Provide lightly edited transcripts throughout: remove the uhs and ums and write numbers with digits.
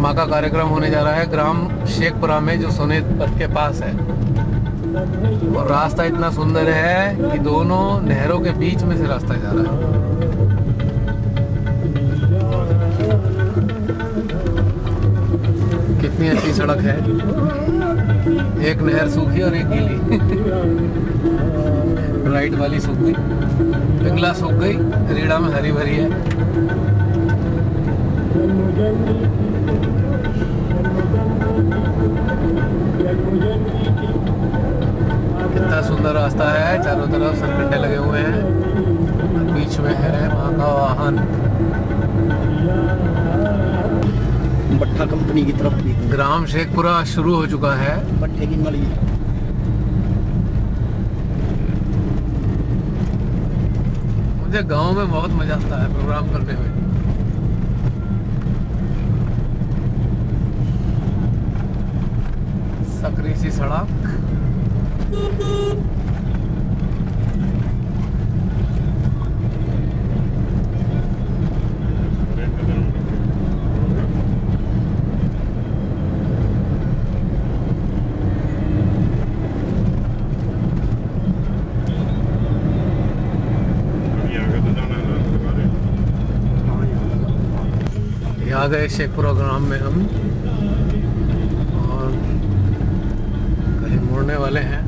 माँ का कार्यक्रम होने जा रहा है ग्राम शेखपुरा में, जो सोनेत पथ के पास है। और रास्ता इतना सुंदर है कि दोनों नहरों के बीच में से रास्ता जा रहा है। कितनी अच्छी सड़क है। एक नहर सूखी और एक गीली। राइट वाली सूख गई, पिंगला सूख गई, रीड़ा में हरी भरी है। कितना सुंदर रास्ता है, चारों तरफ सरकंडे लगे हुए हैं, बीच में है माँ का वाहन। भट्टा कंपनी की तरफ भी ग्राम शेखपुरा शुरू हो चुका है। भट्टे की मली। मुझे गांव में बहुत मजा आता है प्रोग्राम करने में। सकरी सी सड़क, आ गए शेखपुरा ग्राम में हम, और कहीं मुड़ने वाले हैं।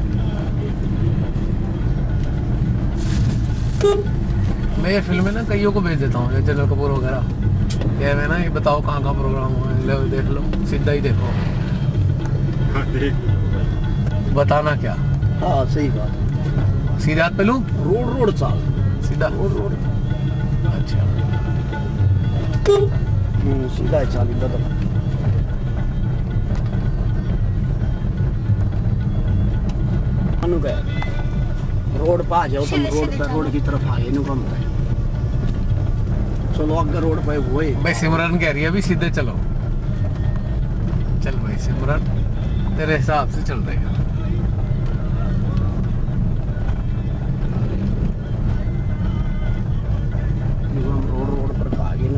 मैं ये फिल्में ना कईयों को भेज देता हूँ, ये जनरल कपूर वगैरह। ये है ना, ये बताओ कहाँ कहाँ प्रोग्राम हुआ है, लो देख लो, सीधा ही देखो। बताना क्या। हाँ सही बात। सीधा हाथ पे लूँ, रोड चाल सीधा रोड। अच्छा सीधा चाल इधर रोड पे आ जाओ तुम। रोड की तरफ आ गए कम। चलो अगर रोड पे वो भाई सिमरन कह रही है अभी सीधे चलो। चल भाई सिमरन, तेरे हिसाब से चल रहे हैं। रोड पर आ गए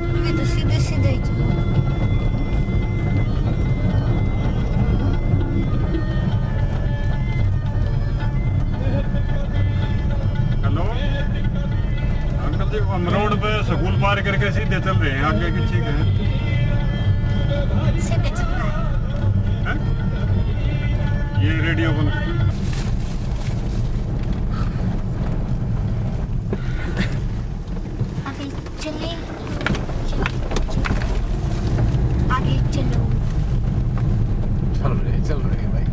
अभी तो सीधे सीधे ही चलो। हम रोड पे स्कूल पार करके सीधे चल रहे हैं, आगे की ठीक है। सीधे चलना है। ये रेडियो बंद। आगे चले, आगे चलो। चल रहे भाई।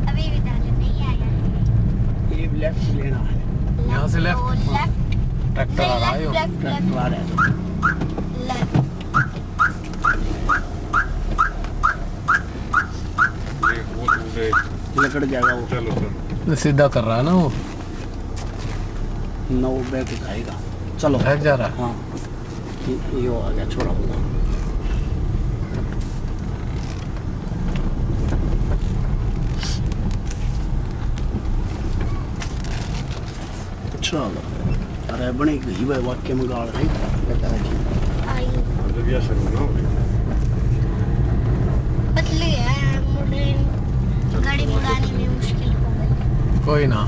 अभी भी दादा नहीं आया। ये लेफ्ट लेना है। यहाँ से लेफ्ट। लेफ्ट ट्रैक्टर आ रहा है। ट्रैक्टर आ रहा है। लकड़ जाएगा वो। चलो चलो सीधा कर रहा है ना वो। 9 बैग उठाएगा। चलो बैग जा रहा है। हाँ ये आ गया, छोड़ा हुआ। चलो अरे बनी गई भाई, वाक्य में गाड़ रही जब शुरू ना हो। पतली है, गाड़ी मुड़ाने में मुश्किल हो गई। कोई ना,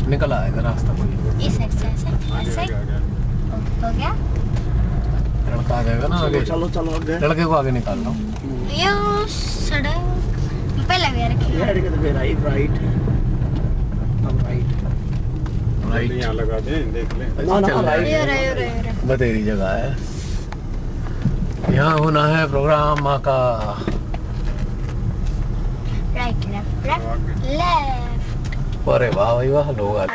निकल आएगा रास्ता कोई। इस साइड से ऐसे हो गया। लड़का आ जाएगा ना आगे। चलो चलो आगे। लड़के को आगे निकाल लो। ये सड़क पहले भी रखी है। राइट राइट अब राइट राइट यहाँ लगा दें, देख लें। ना ना चल राइट। रे बतेरी जगह है। यहाँ होना है प्रोग्राम माँ का। Right left left. अरे वाह भाई वाह, लोग आ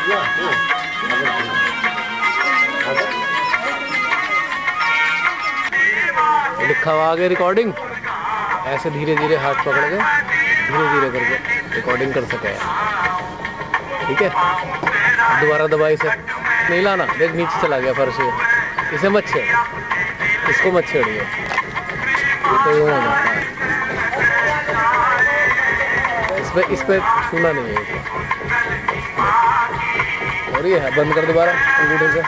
Yeah. दिखावागे रिकॉर्डिंग, ऐसे धीरे धीरे हाथ पकड़ के धीरे धीरे करके रिकॉर्डिंग कर सके। ठीक है, दोबारा दबाई से नहीं लाना, देख नीचे चला गया फर्श पे। इसे मत छेड़, इसको मत छेड़िए, ये तो यूँ हो जाता है। इस पे छूना नहीं है इसे। और ये है, बंद कर दोबारा अंगूठे से,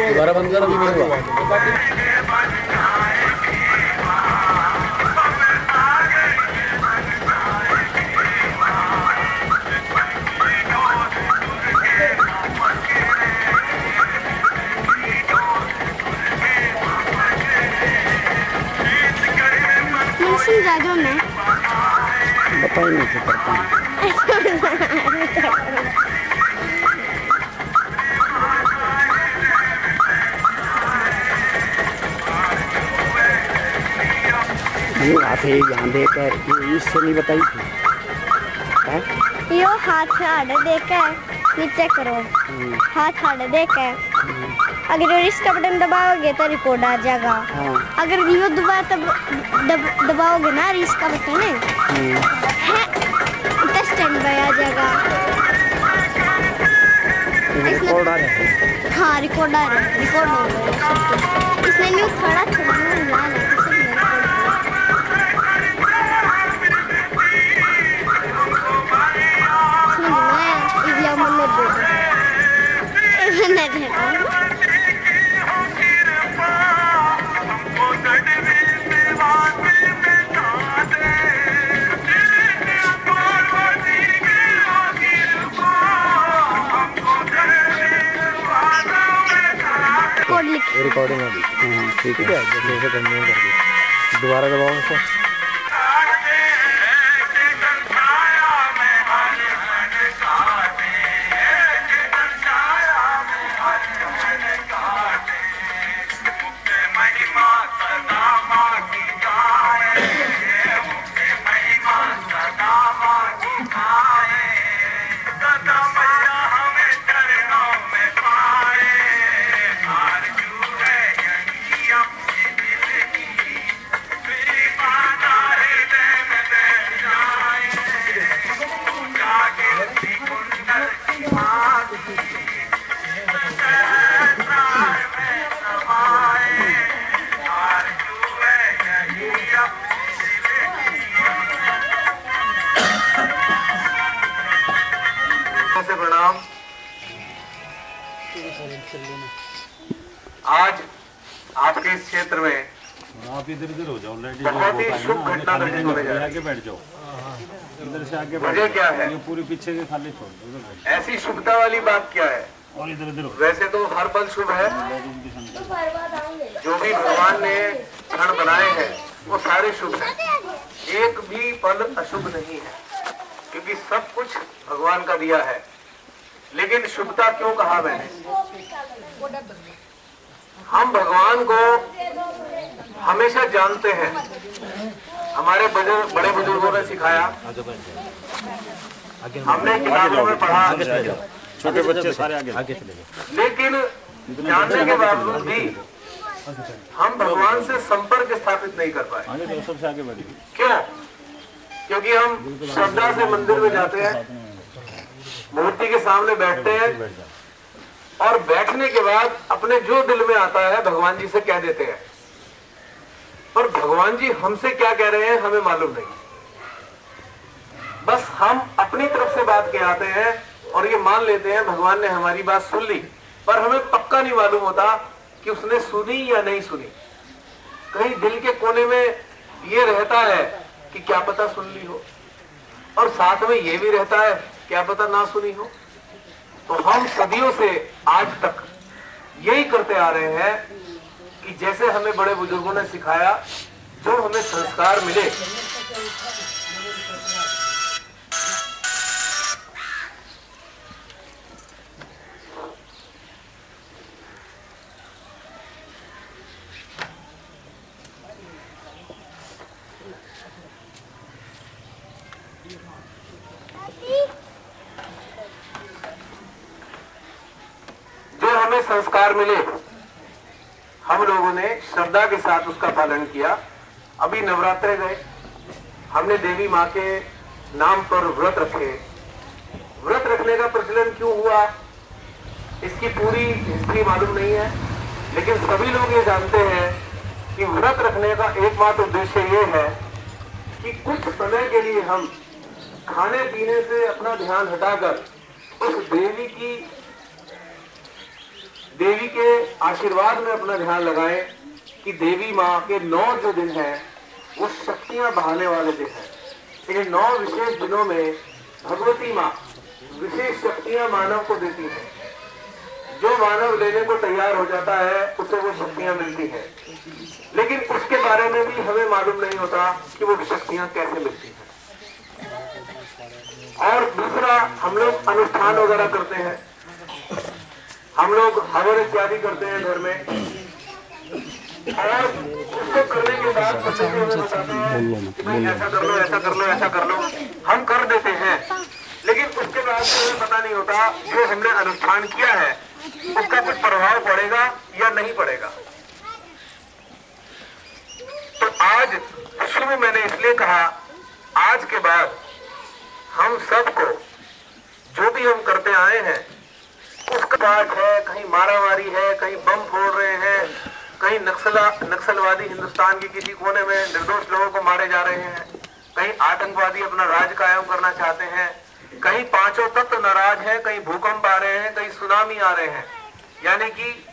दोबारा बंद कर, अभी नहीं हुआ। जादू में बता ही नहीं सकता। ये हाथ है यहाँ देकर, ये इससे नहीं बताई थी। यो हाथ से आड़े देकर नीचे करो, हाथ आड़े देकर अगर इसका बटन दबाओगे तो रिकॉर्ड आ जाएगा। अगर यो दबाओगे ना इसका बटन है तो स्टैंड बाय आ जाएगा। रिकॉर्ड आ रहा है। हाँ रिकॉर्ड आ रहा है, रिकॉर्ड हो रहा है। इसने न्यू थोड़ा रिकॉर्डिंग अभी ठीक है, जैसे कंटिन्यू कर दी, दोबारा दबाओ इसे। प्रणाम। आज आपके इस क्षेत्र में आप इधर हो जाओ, बहुत ही शुभ घटना घटित होने जा रही है। बैठ जाओ, इधर से आगे वजह क्या है? ये पूरी पीछे के खाली छोड़। ऐसी शुभता वाली बात क्या है? और इधर वैसे तो हर पल शुभ है, जो भी भगवान ने क्षण बनाए हैं वो सारे शुभ हैं, एक भी पल अशुभ नहीं है, क्योंकि सब कुछ भगवान का दिया है। लेकिन शुभता क्यों कहा मैंने? हम भगवान को हमेशा जानते हैं, हमारे बड़े बुजुर्गों ने सिखाया, हमने किताबों में पढ़ा, छोटे बच्चे सारे आगे चले गए। लेकिन जानने के बावजूद भी हम भगवान से संपर्क स्थापित नहीं कर पाए। सबसे आगे बढ़ी। क्यों? क्योंकि हम श्रद्धा से मंदिर में जाते हैं, मूर्ति के सामने बैठते हैं और बैठने के बाद अपने जो दिल में आता है भगवान जी से कह देते हैं, पर भगवान जी हमसे क्या कह रहे हैं हमें मालूम नहीं। बस हम अपनी तरफ से बात कह आते हैं और ये मान लेते हैं भगवान ने हमारी बात सुन ली, पर हमें पक्का नहीं मालूम होता कि उसने सुनी या नहीं सुनी। कहीं दिल के कोने में ये रहता है कि क्या पता सुन ली हो, और साथ में ये भी रहता है क्या पता ना सुनी हो। तो हम सदियों से आज तक यही करते आ रहे हैं कि जैसे हमें बड़े बुजुर्गों ने सिखाया, जो हमें संस्कार मिले, संस्कार मिले हम लोगों ने श्रद्धा के साथ उसका पालन किया। अभी नवरात्रे गए, हमने देवी माँ के नाम पर व्रत रखे। व्रत रखने का प्रचलन क्यों हुआ इसकी पूरी हिस्ट्री मालूम नहीं है, लेकिन सभी लोग ये जानते हैं कि व्रत रखने का एकमात्र उद्देश्य ये है कि कुछ समय के लिए हम खाने पीने से अपना ध्यान हटाकर उस देवी के आशीर्वाद में अपना ध्यान लगाएं कि देवी माँ के 9 जो दिन हैं वो शक्तियां बहाने वाले दिन हैं। इन 9 विशेष दिनों में भगवती माँ विशेष शक्तियां मानव को देती हैं। जो मानव लेने को तैयार हो जाता है उसे वो शक्तियां मिलती हैं, लेकिन उसके बारे में भी हमें मालूम नहीं होता कि वो शक्तियां कैसे मिलती हैं। और दूसरा, हम लोग अनुष्ठान वगैरह करते हैं, हम लोग हवन इत्यादि करते हैं घर में, और उसको करने के बाद पंडित जी हमें बताते हैं कि भाई ऐसा कर लो, ऐसा कर लो, ऐसा कर लो। हम कर देते हैं, लेकिन उसके बाद हमें पता नहीं होता जो हमने अनुष्ठान किया है उसका कुछ प्रभाव पड़ेगा या नहीं पड़ेगा। तो आज शुरू मैंने इसलिए कहा, आज के बाद हम सबको जो भी हम करते आए हैं उसका पाठ है, कहीं मारामारी है, कहीं बम फोड़ रहे हैं, कहीं नक्सलवादी हिंदुस्तान के किसी कोने में निर्दोष लोगों को मारे जा रहे हैं, कहीं आतंकवादी अपना राज कायम करना चाहते हैं, कहीं पांचों तत्व नाराज हैं, कहीं भूकंप आ रहे हैं, कहीं सुनामी आ रहे हैं, यानी कि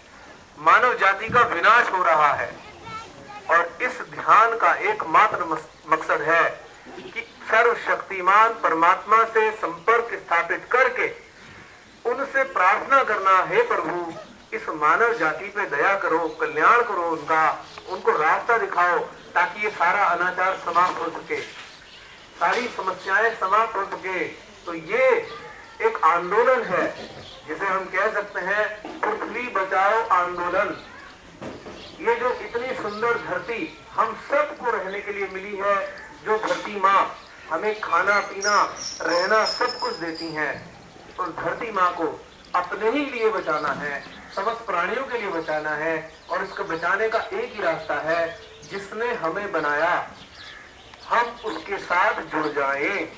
मानव जाति का विनाश हो रहा है। और इस ध्यान का एकमात्र मकसद है कि सर्वशक्तिमान परमात्मा से संपर्क स्थापित करके उनसे प्रार्थना करना, हे प्रभु इस मानव जाति पे दया करो, कल्याण करो उनका, उनको रास्ता दिखाओ ताकि ये सारा अनाचार समाप्त हो सके, सारी समस्याएं समाप्त हो सके। तो ये एक आंदोलन है जिसे हम कह सकते हैं पृथ्वी बचाओ आंदोलन। ये जो इतनी सुंदर धरती हम सबको रहने के लिए मिली है, जो धरती माँ हमें खाना पीना रहना सब कुछ देती है, उस धरती माँ को अपने ही लिए बचाना है, समस्त प्राणियों के लिए बचाना है। और इसको बचाने का एक ही रास्ता है, जिसने हमें बनाया हम उसके साथ जुड़ जाएं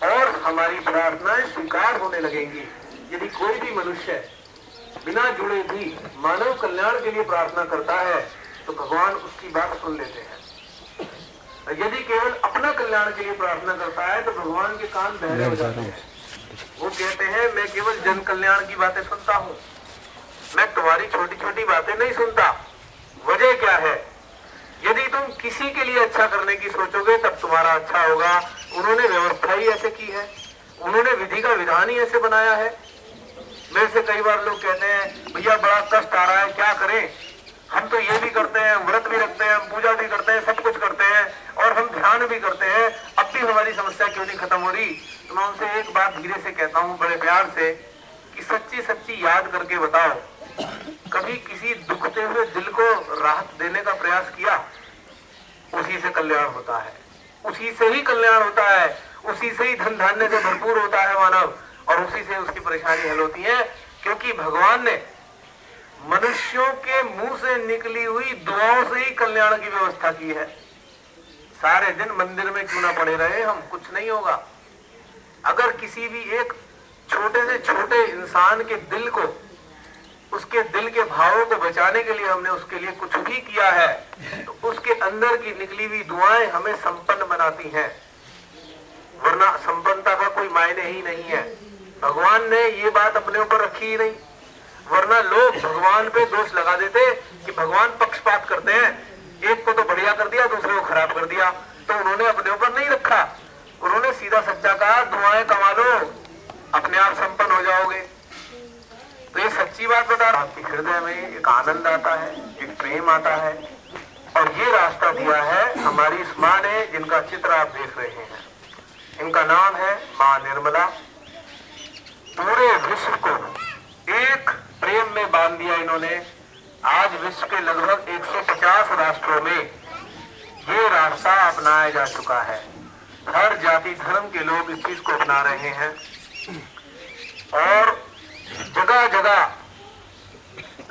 और हमारी प्रार्थनाएं स्वीकार होने लगेंगी। यदि कोई भी मनुष्य बिना जुड़े भी मानव कल्याण के लिए प्रार्थना करता है तो भगवान उसकी बात सुन लेते हैं। यदि केवल अपना कल्याण के लिए प्रार्थना करता है तो भगवान के कान बहरे हो जाते हैं। वो कहते हैं मैं केवल जन कल्याण की बातें सुनता हूँ, मैं तुम्हारी छोटी छोटी बातें नहीं सुनता। वजह क्या है? यदि तुम किसी के लिए अच्छा करने की सोचोगे तब तुम्हारा अच्छा होगा। उन्होंने व्यवस्था ही ऐसे की है, उन्होंने विधि का विधान ही ऐसे बनाया है। मेरे से कई बार लोग कहते हैं भैया बड़ा कष्ट आ रहा है, क्या करें? हम तो ये भी करते हैं, व्रत भी रखते हैं, हम पूजा भी करते हैं, सब कुछ करते हैं और हम ध्यान भी करते हैं, अब भी हमारी समस्या क्यों नहीं खत्म हो रही? तो मैं उनसे एक बात धीरे से कहता हूँ, बड़े प्यार से, कि सच्ची सच्ची याद करके बताओ, कभी किसी दुखते हुए दिल को राहत देने का प्रयास किया? उसी से कल्याण होता है, उसी से ही कल्याण होता है, उसी से ही धन धान्य से भरपूर होता है मानव, और उसी से उसकी परेशानी हल होती है। क्योंकि भगवान ने मनुष्यों के मुंह से निकली हुई दुआओं से ही कल्याण की व्यवस्था की है। सारे दिन मंदिर में क्यों ना पड़े रहे हम, कुछ नहीं होगा। अगर किसी भी एक छोटे से छोटे इंसान के दिल को, उसके दिल के भावों को बचाने के लिए हमने उसके लिए कुछ भी किया है तो उसके अंदर की निकली हुई दुआएं हमें संपन्न बनाती हैं, वरना संपन्नता का कोई मायने ही नहीं है। भगवान ने ये बात अपने ऊपर रखी ही नहीं, वरना लोग भगवान पे दोष लगा देते कि भगवान पक्षपात करते हैं, एक को तो बढ़िया कर दिया, दूसरे को खराब कर दिया। तो उन्होंने अपने ऊपर नहीं रखा, उन्होंने सीधा सच्चा कहा दुआएं कमा लो, अपने आप संपन्न हो जाओगे। तो ये सच्ची बात बता रहा, आपके हृदय में एक आनंद आता है, एक प्रेम आता है, और ये रास्ता दिया है हमारी इस माँ ने, जिनका चित्र आप देख रहे हैं। इनका नाम है माँ निर्मला। पूरे विश्व को एक प्रेम में बांध दिया इन्होंने। आज विश्व के लगभग 150 राष्ट्रों में ये रास्ता अपनाया जा चुका है। हर जाति धर्म के लोग इस चीज को अपना रहे हैं और जगह जगह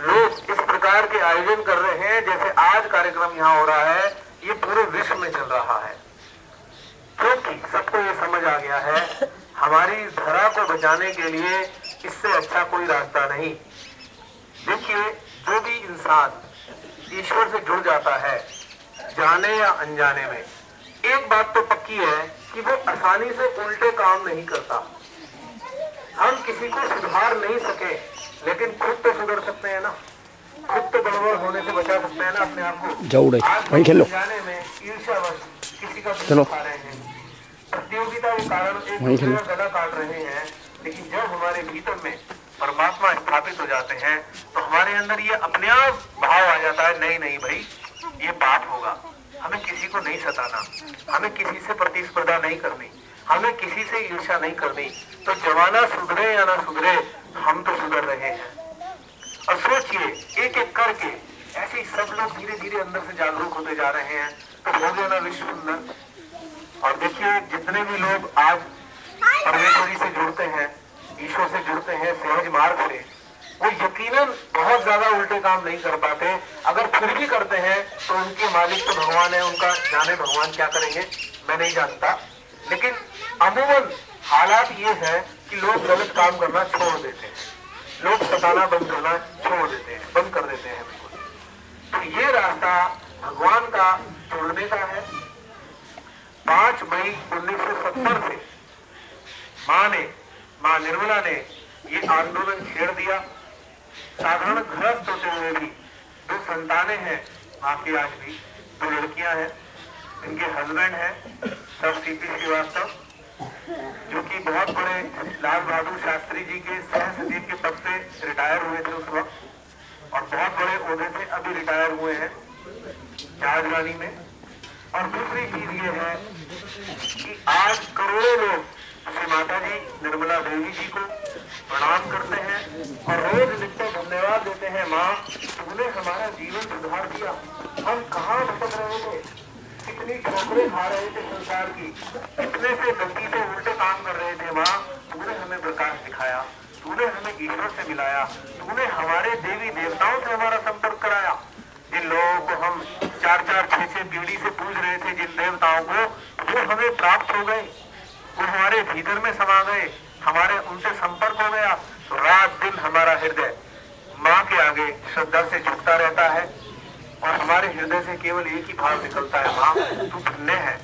लोग इस प्रकार आयोजन कर रहे हैं, जैसे आज कार्यक्रम यहाँ हो रहा है, ये पूरे विश्व में चल रहा है, क्योंकि सबको ये समझ आ गया है हमारी धरा को बचाने के लिए इससे अच्छा कोई रास्ता नहीं। देखिए, जो भी इंसान ईश्वर से जुड़ जाता है जाने या अनजाने में, एक बात तो पक्की है कि वो आसानी से उल्टे काम नहीं करता। हम किसी को सुधार नहीं सके, लेकिन खुद तो सुधर सकते हैं ना, खुद तो गड़बड़ होने से बचा सकते हैं ना अपने आप को। जाओ वहीं खेलो। जाने में ईर्ष्यावश किसी का चलो खा रहे हैं, प्रतियोगिता के कारण एक दूसरे का गला काट रहे हैं, लेकिन जब हमारे भीतर में परमात्मा स्थापित हो जाते हैं तो हमारे अंदर ये अपने आप भाव आ जाता है, नहीं नहीं भाई ये पाप होगा, हमें किसी को नहीं सताना, हमें किसी से प्रतिस्पर्धा नहीं करनी, हमें किसी से ईर्ष्या नहीं करनी। तो जमाना सुधरे या ना सुधरे, हम तो सुधर रहे हैं। और सोचिए, एक एक करके ऐसे ही सब लोग धीरे धीरे अंदर से जागरूक होते जा रहे हैं, तो हो गया ना विश्व सुंदर। और देखिए, जितने भी लोग आज परमेश्वरी से जुड़ते हैं, ईश्वर से जुड़ते हैं सहज मार्ग से, वो यकीनन बहुत ज्यादा उल्टे काम नहीं कर पाते। अगर फिर भी करते हैं तो उनके मालिक तो भगवान है, उनका जाने भगवान क्या करेंगे मैं नहीं जानता। लेकिन अमूमन हालात ये है कि लोग गलत काम करना छोड़ देते हैं, लोग सताना बंद करना छोड़ देते हैं, बंद कर देते हैं बिल्कुल। तो ये रास्ता भगवान का जुड़ने का है। 5 मई 1970 से माँ निर्मला ने ये आंदोलन छेड़ दिया। साधारण गृहस्थ होते हुए भी 2 संतानें हैं माँ की, आज भी 2 लड़कियां हैं, इनके हस्बैंड हैं सर सीपी श्रीवास्तव, जो कि बहुत बड़े लाल बहादुर शास्त्री जी के सह सचिव के पद से रिटायर हुए थे उस वक्त, और बहुत बड़े ओहदे से अभी रिटायर हुए हैं राजधानी में। और दूसरी चीज ये है कि आज करोड़ों लोग श्री माता जी निर्मला देवी जी को प्रणाम करते हैं और रोज नित्य धन्यवाद देते हैं, माँ तुमने हमारा जीवन सुधार दिया, हम कहाँ भटक रहे थे, कितनी ठोकरें खा रहे थे संसार की, कितने से गलती से उल्टे काम कर रहे थे, माँ तूने हमें प्रकाश दिखाया, तूने हमें ईश्वर से मिलाया, तूने हमारे देवी देवताओं से हमारा संपर्क कराया। जिन लोगों को हम 4-4, 6-6 पीढ़ी से पूज रहे थे, जिन देवताओं को, वो हमें प्राप्त हो गए, वो हमारे भीतर में समा गए, हमारे उनसे संपर्क हो गया। तो रात दिन हमारा हृदय माँ के आगे श्रद्धा से झुकता रहता है और हमारे हृदय से केवल एक ही भाव निकलता है, माँ तू धन्य है,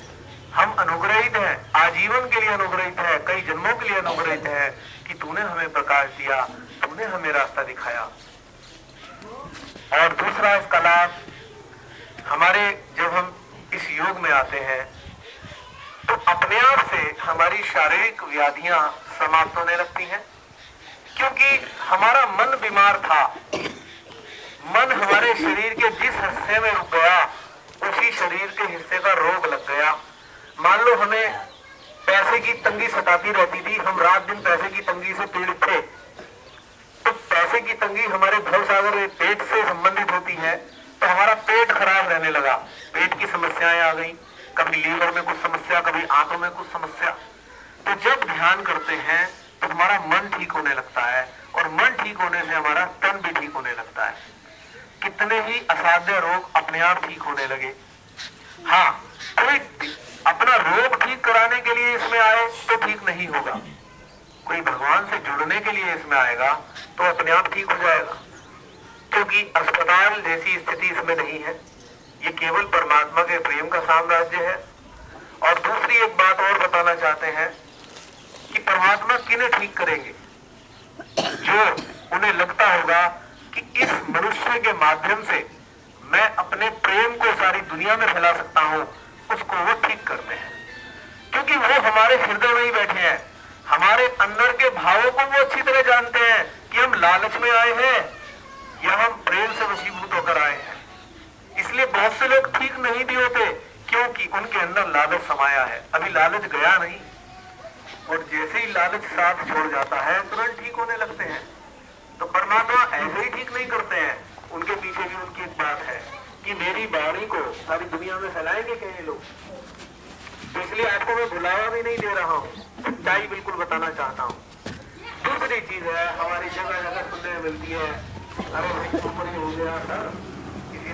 हम अनुग्रहित हैं, आजीवन के लिए अनुग्रहित है, कई जन्मों के लिए अनुग्रहित है कि तूने हमें प्रकाश दिया, तूने हमें रास्ता दिखाया। और दूसरा इसका लाभ, हमारे जब हम इस योग में आते हैं तो अपने आप से हमारी शारीरिक व्याधियां समाप्त होने लगती हैं, क्योंकि हमारा मन बीमार था। मन हमारे शरीर के जिस हिस्से में रुक गया, उसी शरीर के हिस्से का रोग लग गया। मान लो हमें पैसे की तंगी सताती रहती थी, हम रात दिन पैसे की तंगी से पीड़ित थे, तो पैसे की तंगी हमारे भवसागर पेट से संबंधित होती है, तो हमारा पेट खराब रहने लगा, पेट की समस्याएं आ गई, कभी लीवर में कुछ समस्या, कभी आंतों में कुछ समस्या। तो जब ध्यान करते हैं तो हमारा मन ठीक होने लगता है, और मन ठीक होने से हमारा तन भी ठीक होने लगता है। कितने ही असाध्य रोग अपने आप ठीक होने लगे। हाँ, कोई अपना रोग ठीक कराने के लिए इसमें आए तो ठीक नहीं होगा, कोई भगवान से जुड़ने के लिए इसमें आएगा तो अपने आप ठीक हो जाएगा, क्योंकि अस्पताल जैसी स्थिति इसमें नहीं है, ये केवल परमात्मा के प्रेम का साम्राज्य है। और दूसरी एक बात और बताना चाहते हैं कि परमात्मा किन्हें ठीक करेंगे, जो उन्हें लगता होगा कि इस मनुष्य के माध्यम से मैं अपने प्रेम को सारी दुनिया में फैला सकता हूँ, उसको वो ठीक करते हैं, क्योंकि वो हमारे हृदय में ही बैठे हैं, हमारे अंदर के भावों को वो अच्छी तरह जानते हैं कि हम लालच में आए हैं या हम प्रेम से वशीभूत होकर आए हैं। इसलिए बहुत से लोग ठीक नहीं भी होते, क्योंकि उनके अंदर लालच समाया है, अभी लालच गया नहीं, और जैसे ही लालच साथ छोड़ जाता है तुरंत ठीक होने लगते हैं। तो परमात्मा ऐसे ही ठीक नहीं करते हैं, उनके पीछे भी उनकी एक बात है कि मेरी वाणी को सारी दुनिया में फैलाएंगे क्या ये लोग। तो इसलिए आपको मैं बुलावा भी नहीं दे रहा हूँ, सच्चाई बिल्कुल बताना चाहता हूँ। दूसरी चीज है, हमारी जगह जगह सुनने मिलती है, अरे भाई ऊपर ही हो गया सर,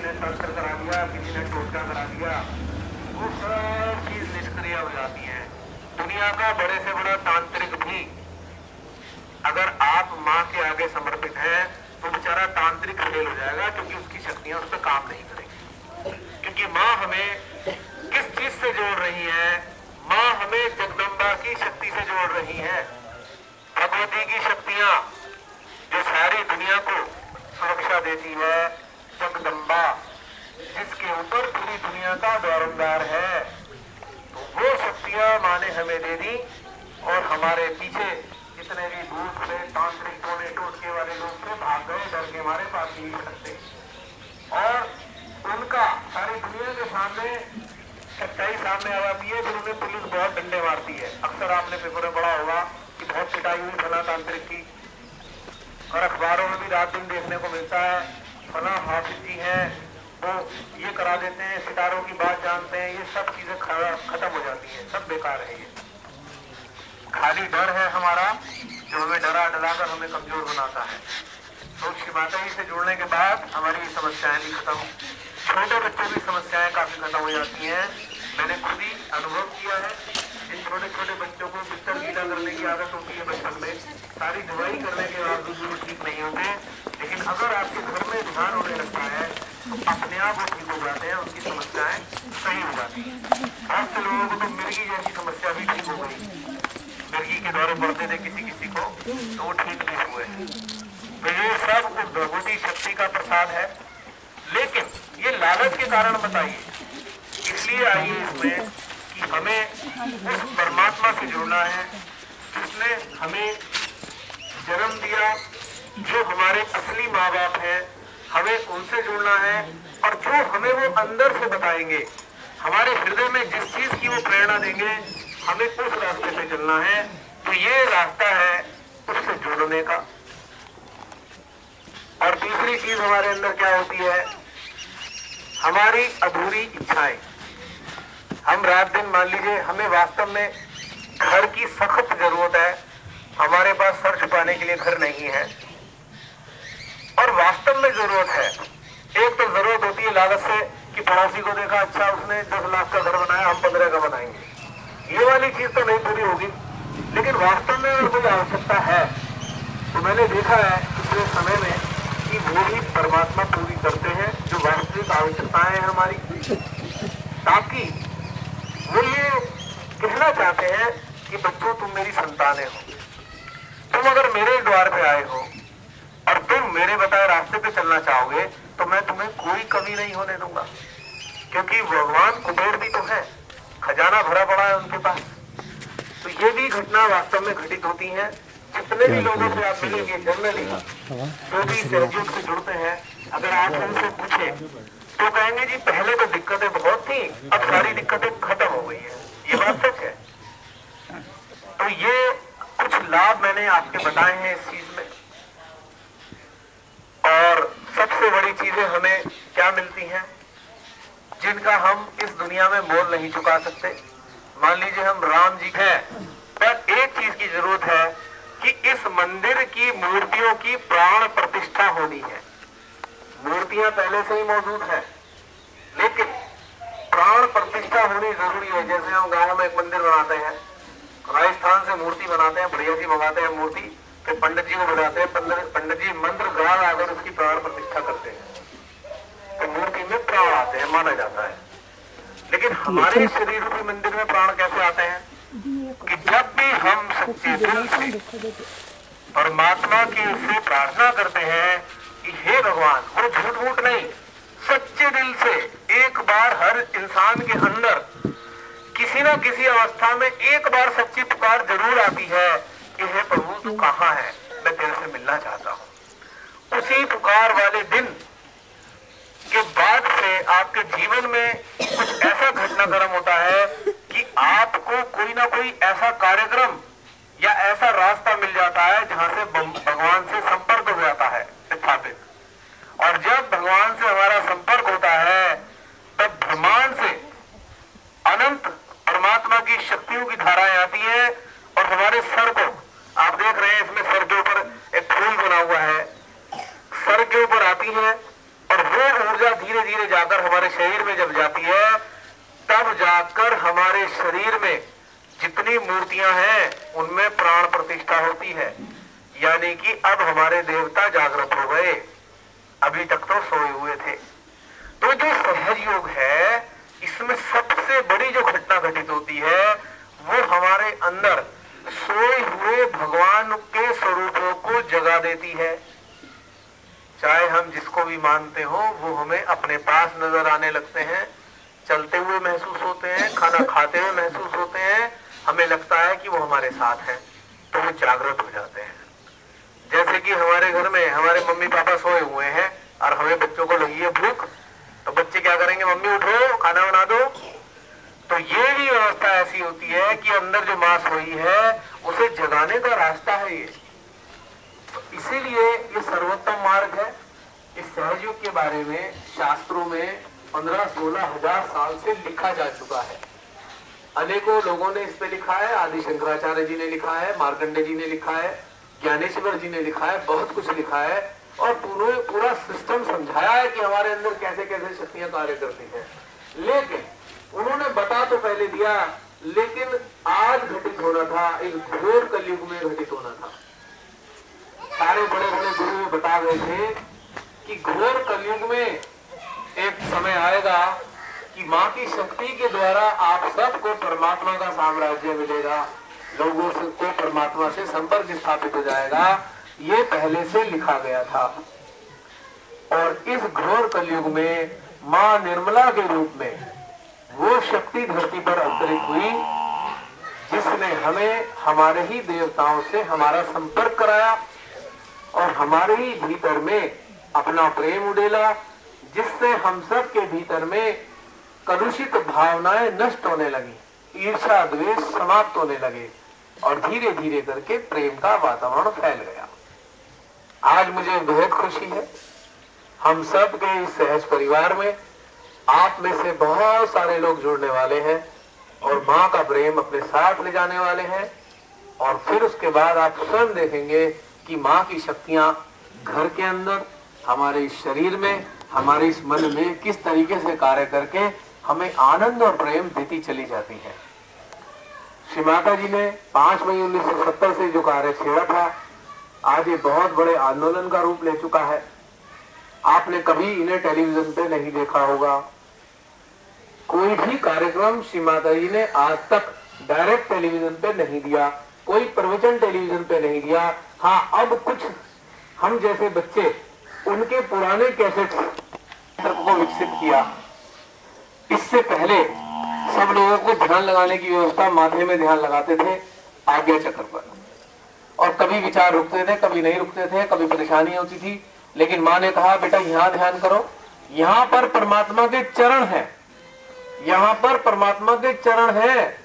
ने शस्त्र करा दिया, किसी ने टोटका करा दिया, वो सब चीज निष्क्रिय हो जाती है। दुनिया का बड़े से बड़ा तांत्रिक भी अगर आप माँ के आगे समर्पित है तो बेचारा तांत्रिक फेल हो जाएगा, क्योंकि उसकी शक्तियां उस पर काम नहीं करेंगी। क्योंकि माँ हमें किस चीज से जोड़ रही है? माँ हमें जगदम्बा की शक्ति से जोड़ रही है। भगवती की शक्तियां जो सारी दुनिया को सुरक्षा देती है, जगदम्बा जिसके ऊपर पूरी दुनिया का द्वारंदार है, तो वो शक्तियां माँ ने हमें दे दी। और हमारे पीछे जितने भी भूत थे, तांत्रिक टोने टोटके वाले लोग थे, भाग गए, डर के हमारे पास नहीं सकते। और उनका सारी दुनिया के सामने सच्चाई सामने आ जाती है, फिर उन्हें पुलिस बहुत डंडे मारती है। अक्सर आपने पेपर में पढ़ा होगा कि बहुत पिटाई हुई फला तांत्रिक की, और अखबारों में भी रात दिन देखने को मिलता है फला हाफिज जी है, वो ये करा देते हैं, सितारों की बात जानते हैं। ये सब चीजें खत्म हो जाती है, सब बेकार है। ये खाली डर है हमारा, जो हमें डरा डराकर हमें कमजोर बनाता है। तो श्री माता जी से जुड़ने के बाद हमारी ये समस्याएं भी खत्म, छोटे बच्चों की समस्याएं काफी खत्म हो जाती हैं। मैंने खुद ही अनुभव किया है। इन छोटे छोटे बच्चों को बिस्तर गीला करने की आदत होती है बचपन में, सारी दवाई करने के बाद भी ठीक नहीं होते, लेकिन अगर आपके घर में ध्यान होने लगता है तो अपने आप वो ठीक हो जाते हैं, उनकी समस्याएं सही हो जाती है। बहुत से लोगों को तो मिर्गी जैसी समस्या भी ठीक हो गई, मिर्गी के दौरे पड़ते थे किसी किसी को, तो वो ठीक नहीं हुए। तो ये सब उस भगवती शक्ति का प्रसाद है। लेकिन ये लालच के कारण बताइए, इसलिए आइए इसमें कि हमें उस परमात्मा से जुड़ना है जिसने हमें जन्म दिया, जो हमारे असली माँ बाप हैं, हमें उनसे जुड़ना है। और जो हमें वो अंदर से बताएंगे, हमारे हृदय में जिस चीज की वो प्रेरणा देंगे, हमें उस रास्ते पे चलना है। तो ये रास्ता है उससे जुड़ने का। और दूसरी चीज हमारे अंदर क्या होती है? हमारी अधूरी इच्छाएं। हम रात दिन मान लीजिए हमें वास्तव में घर की सख्त जरूरत है, हमारे पास सर छुपाने के लिए घर नहीं है, और वास्तव में जरूरत है। एक तो जरूरत होती है लालच से कि पड़ोसी को देखा, अच्छा उसने 10 लाख का घर बनाया, हम 15 का बनाएंगे। ये वाली चीज तो नहीं पूरी होगी। लेकिन वास्तव में अगर कोई आवश्यकता है तो मैंने देखा है पिछले समय में कि वो ही परमात्मा पूरी करते हैं जो वास्तविक आवश्यकताएं हैं हमारी। ताकि वो ये कहना चाहते हैं कि बच्चों तुम मेरी संतानें हो, तुम अगर मेरे द्वार पे आए हो और तुम मेरे बताए रास्ते पे चलना चाहोगे तो मैं तुम्हें कोई कमी नहीं होने दूंगा। क्योंकि भगवान कुबेर भी तो है, खजाना भरा पड़ा है उनके पास। तो ये भी घटना वास्तव में घटित होती है। जितने भी लोगों से आप मिलेंगे जनरली, जो भी सहयोग से जुड़ते हैं, अगर आप उनसे पूछे तो कहेंगे जी पहले तो दिक्कतें बहुत थी, अब सारी दिक्कतें खत्म हो गई है। ये बात सच है। तो ये कुछ लाभ मैंने आपके बताए हैं इस चीज में। और सबसे बड़ी चीजें हमें क्या मिलती हैं जिनका हम इस दुनिया में मोल नहीं चुका सकते। मान लीजिए हम राम जी हैं, पर एक चीज की जरूरत है कि इस मंदिर की मूर्तियों की प्राण प्रतिष्ठा होनी है। मूर्तियां पहले से ही मौजूद है, लेकिन प्राण प्रतिष्ठा होनी जरूरी है। जैसे हम गांव में एक मंदिर बनाते हैं, राजस्थान से मूर्ति बनाते हैं, बढ़िया सी मंगाते हैं मूर्ति, फिर पंडित जी को बुलाते हैं, पंडित जी मंत्र गा आकर उसकी प्राण प्रतिष्ठा करते हैं, तो मूर्ति में प्राण आते हैं, माना जाता है। लेकिन हमारे शरीर रूपी मंदिर में प्राण कैसे आते हैं? कि जब भी हम सच्चे दिल से परमात्मा की उससे प्रार्थना करते हैं कि हे भगवान, वो झूठ मूठ नहीं, सच्चे दिल से एक बार हर इंसान के अंदर किसी न किसी अवस्था में एक बार सच्ची पुकार जरूर आती है कि हे प्रभु तू कहाँ है, मैं तेरे से मिलना चाहता हूँ। उसी पुकार वाले दिन के बाद से आपके जीवन में कुछ ऐसा घटनाक्रम होता है कि आपको कोई ना कोई ऐसा कार्यक्रम या ऐसा रास्ता मिल जाता है जहां से भगवान से संपर्क हो जाता है स्थापित। और जब भगवान से हमारा संपर्क होता है तब ब्रह्मांड से अनंत परमात्मा की शक्तियों की धाराएं आती है और हमारे सर को आप देख रहे हैं, इसमें सर के ऊपर एक फूल बना हुआ है, सर के ऊपर आती है और वो ऊर्जा धीरे धीरे जाकर हमारे शरीर में जब जाती है, तब जाकर हमारे शरीर में जितनी मूर्तियां हैं उनमें प्राण प्रतिष्ठा होती है। यानी कि अब हमारे देवता जागृत हो गए, अभी तक तो सोए हुए थे। तो जो सहज योग है, इसमें सबसे बड़ी जो घटना घटित होती है वो हमारे अंदर सोए हुए भगवान के स्वरूपों को जगा देती है। चाहे हम जिसको भी मानते हो वो हमें अपने पास नजर आने लगते हैं, चलते हुए महसूस होते हैं, खाना खाते हुए महसूस होते हैं, हमें लगता है कि वो हमारे साथ हैं, तो वो जागृत हो जाते हैं। जैसे कि हमारे घर में हमारे मम्मी पापा सोए हुए हैं और हमें बच्चों को लगी है भूख, तो बच्चे क्या करेंगे, मम्मी उठो खाना बना दो। तो ये भी व्यवस्था ऐसी होती है कि अंदर जो मां सोई है उसे जगाने का रास्ता है ये। तो इसीलिए ये सर्वोत्तम मार्ग है। इस सहयोग के बारे में शास्त्रों में 15-16 हजार साल से लिखा जा चुका है। अनेकों लोगों ने इस पे लिखा है, आदि शंकराचार्य जी ने लिखा है, मार्कंडे जी ने लिखा है, ज्ञानेश्वर जी ने लिखा है, बहुत कुछ लिखा है और पूरा सिस्टम समझाया है कि हमारे अंदर कैसे कैसे शक्तियां कार्य करती हैं। लेकिन उन्होंने बता तो पहले दिया, लेकिन आज घटित होना था, एक घोर कलयुग में घटित होना था। सारे बड़े बड़े गुरु बता गए थे कि घोर कलयुग में एक समय आएगा कि माँ की शक्ति के द्वारा आप सबको परमात्मा का साम्राज्य मिलेगा, लोगों से को परमात्मा से संपर्क स्थापित हो जाएगा। ये पहले से लिखा गया था। और इस घोर कलयुग में माँ निर्मला के रूप में वो शक्ति धरती पर अवतरित हुई जिसने हमें हमारे ही देवताओं से हमारा संपर्क कराया और हमारे ही भीतर में अपना प्रेम उड़ेला, जिससे हम सब के भीतर में कलुषित भावनाएं नष्ट होने लगी, ईर्ष्या द्वेष समाप्त होने लगे और धीरे धीरे करके प्रेम का वातावरण फैल गया। आज मुझे बेहद खुशी है, हम सब के इस सहज परिवार में आप में से बहुत सारे लोग जुड़ने वाले हैं और माँ का प्रेम अपने साथ ले जाने वाले हैं। और फिर उसके बाद आप स्वयं देखेंगे कि माँ की शक्तियां घर के अंदर, हमारे इस शरीर में, हमारे इस मन में किस तरीके से कार्य करके हमें आनंद और प्रेम देती चली जाती है। श्री माता जी ने 5 मई 1970 से जो कार्य छेड़ा था, आज ये बहुत बड़े आंदोलन का रूप ले चुका है। आपने कभी इन्हें टेलीविजन पे नहीं देखा होगा, कोई भी कार्यक्रम श्री माता जी ने आज तक डायरेक्ट टेलीविजन पे नहीं दिया, कोई प्रवचन टेलीविजन पे नहीं दिया। हाँ, अब कुछ हम जैसे बच्चे उनके पुराने कैसेट्स को विकसित किया। इससे पहले सब लोगों को ध्यान लगाने की व्यवस्था माथे में ध्यान लगाते थे आज्ञा चक्र पर, और कभी विचार रुकते थे, कभी नहीं रुकते थे, कभी परेशानी होती थी। लेकिन माँ ने कहा, बेटा यहाँ ध्यान करो, यहाँ पर परमात्मा के चरण है, यहाँ पर परमात्मा के चरण है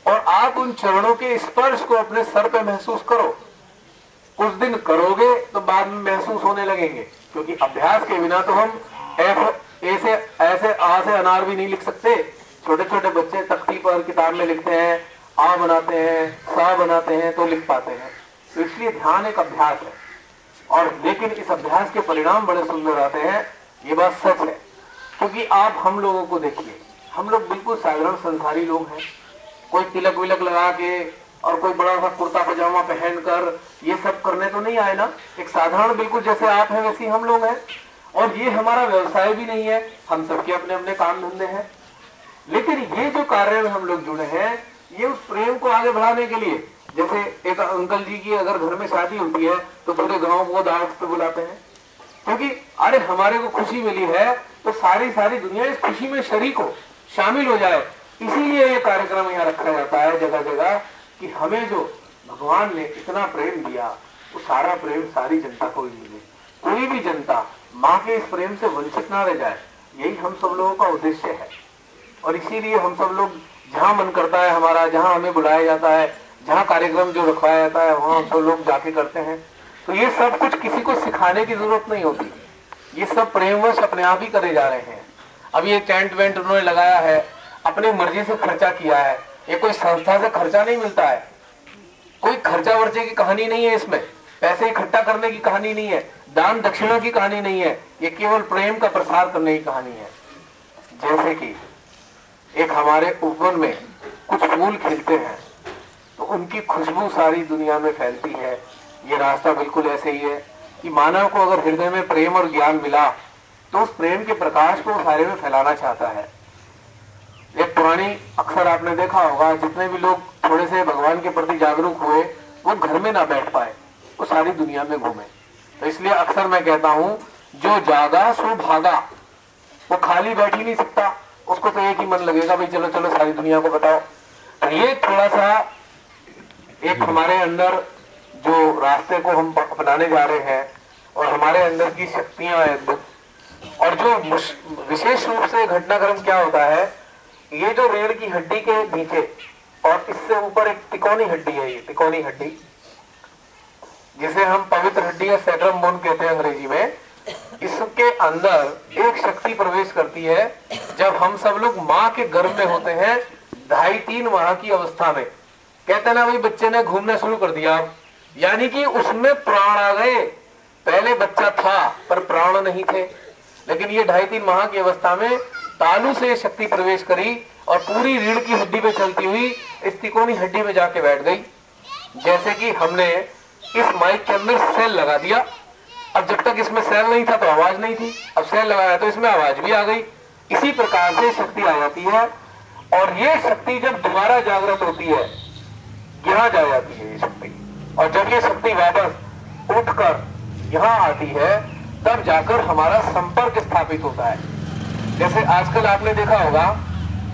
और आप उन चरणों के स्पर्श को अपने सर पे महसूस करो। कुछ दिन करोगे तो बाद में महसूस होने लगेंगे, क्योंकि अभ्यास के बिना तो हम ऐसे आ से अनार भी नहीं लिख सकते। छोटे छोटे बच्चे तख्ती पर किताब में लिखते हैं, आ बनाते हैं, सा बनाते हैं तो लिख पाते हैं। तो इसलिए ध्यान एक अभ्यास है, और लेकिन इस अभ्यास के परिणाम बड़े सुंदर आते हैं, ये बात सच है। क्योंकि आप हम लोगों को देखिए, हम लोग बिल्कुल साधारण संसारी लोग हैं। कोई तिलक विलक लगा के और कोई बड़ा सा कुर्ता पजामा पहनकर ये सब करने तो नहीं आए ना। एक साधारण बिल्कुल जैसे आप हैं वैसे हम लोग हैं, और ये हमारा व्यवसाय भी नहीं है, हम सबके अपने अपने काम धंधे हैं। लेकिन ये जो कार्य में हम लोग जुड़े हैं, ये उस प्रेम को आगे बढ़ाने के लिए, जैसे एक अंकल जी की अगर घर में शादी होती है तो पूरे गांव को दावत पे बुलाते हैं, क्योंकि अरे हमारे को खुशी मिली है तो सारी दुनिया इस खुशी में शरीक हो, शामिल हो जाए। इसीलिए ये कार्यक्रम यहाँ रखा जाता है जगह जगह, कि हमें जो भगवान ने इतना प्रेम दिया वो सारा प्रेम सारी जनता को ही मिले, कोई भी जनता माँ के इस प्रेम से वंचित ना रह जाए। यही हम सब लोगों का उद्देश्य है। और इसीलिए हम सब लोग जहाँ मन करता है हमारा, जहाँ हमें बुलाया जाता है, जहाँ कार्यक्रम जो रखवाया जाता है, वहाँ हम सब लोग जाके करते हैं। तो ये सब कुछ किसी को सिखाने की जरूरत नहीं होती, ये सब प्रेमवश अपने आप ही करे जा रहे हैं। अब ये टेंट वेंट उन्होंने लगाया है, अपनी मर्जी से खर्चा किया है, ये कोई संस्था से खर्चा नहीं मिलता है, कोई खर्चा वर्चे की कहानी नहीं है, इसमें पैसे इकट्ठा करने की कहानी नहीं है। दान दक्षिणा की कहानी नहीं है, ये केवल प्रेम का प्रसार करने की कहानी है। जैसे कि एक हमारे उपवन में कुछ फूल खिलते हैं तो उनकी खुशबू सारी दुनिया में फैलती है। ये रास्ता बिल्कुल ऐसे ही है कि मानव को अगर हृदय में प्रेम और ज्ञान मिला तो उस प्रेम के प्रकाश को सारे में फैलाना चाहता है। एक पुरानी अक्सर आपने देखा होगा, जितने भी लोग थोड़े से भगवान के प्रति जागरूक हुए वो घर में ना बैठ पाए, वो सारी दुनिया में घूमे। तो इसलिए अक्सर मैं कहता हूं, जो जागा सो भागा। वो खाली बैठ ही नहीं सकता, उसको तो एक ही मन लगेगा, भाई चलो चलो सारी दुनिया को बताओ। तो ये थोड़ा सा एक हमारे अंदर जो रास्ते को हम अपनाने जा रहे हैं और हमारे अंदर की शक्तियां हैं, और जो विशेष रूप से घटनाक्रम क्या होता है, ये जो रीढ़ की हड्डी के नीचे और इससे ऊपर एक तिकोनी हड्डी है, ये तिकोनी हड्डी जिसे हम पवित्र हड्डी या सैक्रम बोन कहते हैं अंग्रेजी में, इसके अंदर एक शक्ति प्रवेश करती है जब हम सब लोग माँ के गर्भ में होते हैं 2.5-3 माह की अवस्था में। कहते हैं ना भाई, बच्चे ने घूमना शुरू कर दिया, यानी कि उसमें प्राण आ गए। पहले बच्चा था पर प्राण नहीं थे, लेकिन ये 2.5-3 माह की अवस्था में तालू से शक्ति प्रवेश करी और पूरी रीढ़ की हड्डी पे चलती हुई इस तिकोनी हड्डी में जाके बैठ गई। जैसे कि हमने इस माइक के अंदर सेल लगा दिया, अब जब तक इसमें सेल नहीं था तो आवाज नहीं थी, अब सेल लगाया तो इसमें आवाज भी आ गई। इसी प्रकार से शक्ति आ जाती है और ये शक्ति जब दोबारा जागृत होती है, यहाँ जा जाती है ये शक्ति, और जब ये शक्ति वापस उठकर यहाँ आती है तब जाकर हमारा संपर्क स्थापित होता है। जैसे आजकल आपने देखा होगा,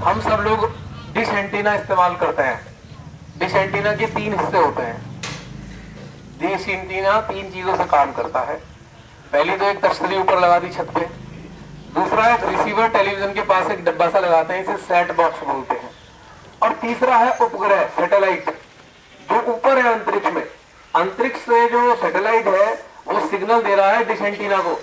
हम सब लोग डिश एंटीना इस्तेमाल करते हैं। डिश एंटीना के 3 हिस्से होते हैं। डिश एंटीना 3 चीजों से काम करता है। पहली तो एक तश्तरी ऊपर लगा दी छत पे, दूसरा एक रिसीवर टेलीविजन के पास एक डब्बा सा लगाते हैं, इसे सेट बॉक्स बोलते हैं, और तीसरा है उपग्रह सैटेलाइट जो ऊपर है अंतरिक्ष में। अंतरिक्ष से जो सैटेलाइट है वो सिग्नल दे रहा है डिश एंटीना को,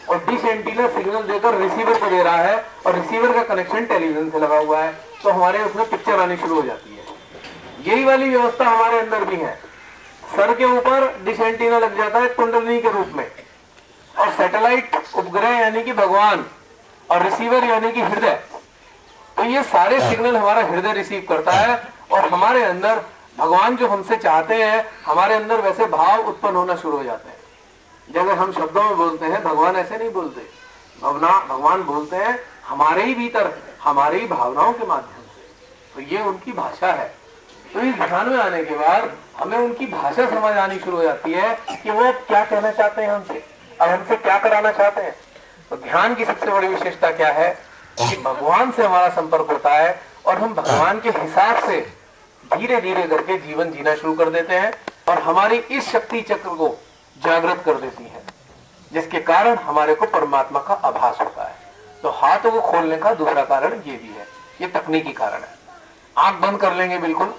और डिश एंटीना सिग्नल देकर रिसीवर को दे रहा है, और रिसीवर का कनेक्शन टेलीविजन से लगा हुआ है, तो हमारे उसमें पिक्चर आनी शुरू हो जाती है। यही वाली व्यवस्था हमारे अंदर भी है। सर के ऊपर डिश एंटीना लग जाता है कुंडली के रूप में, और सैटेलाइट उपग्रह यानी कि भगवान, और रिसीवर यानी कि हृदय। तो ये सारे सिग्नल हमारा हृदय रिसीव करता है, और हमारे अंदर भगवान जो हमसे चाहते हैं, हमारे अंदर वैसे भाव उत्पन्न होना शुरू हो जाते हैं। जैसे हम शब्दों में बोलते हैं, भगवान ऐसे नहीं बोलते। भगवान बोलते हैं हमारे ही भीतर, हमारे ही भावनाओं के माध्यम से। तो ये उनकी भाषा है। तो इस ध्यान में आने के बाद हमें उनकी भाषा समझ आनी शुरू हो जाती है कि वो क्या कहना चाहते हैं हमसे, और हमसे क्या कराना चाहते हैं। तो ध्यान की सबसे बड़ी विशेषता क्या है कि भगवान से हमारा संपर्क होता है, और हम भगवान के हिसाब से धीरे धीरे करके जीवन जीना शुरू कर देते हैं, और हमारी इस शक्ति चक्र को जागृत कर देती है, जिसके कारण हमारे को परमात्मा का आभास होता है। तो हाथों को खोलने का दूसरा कारण ये भी है, ये तकनीकी कारण है। आंख बंद कर लेंगे बिल्कुल,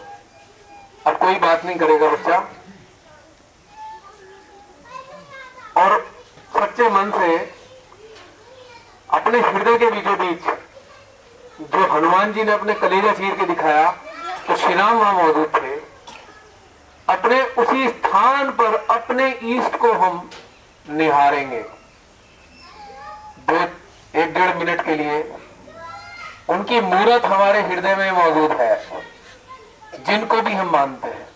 अब कोई बात नहीं करेगा बच्चा, और सच्चे मन से अपने हृदय के बीचों बीच जो हनुमान जी ने अपने कलेजा चीर के दिखाया, तो श्री राम वहां मौजूद थे। अपने उसी स्थान पर अपने ईष्ट को हम निहारेंगे 1-1.5 मिनट के लिए। उनकी मूर्त हमारे हृदय में मौजूद है, जिनको भी हम मानते हैं।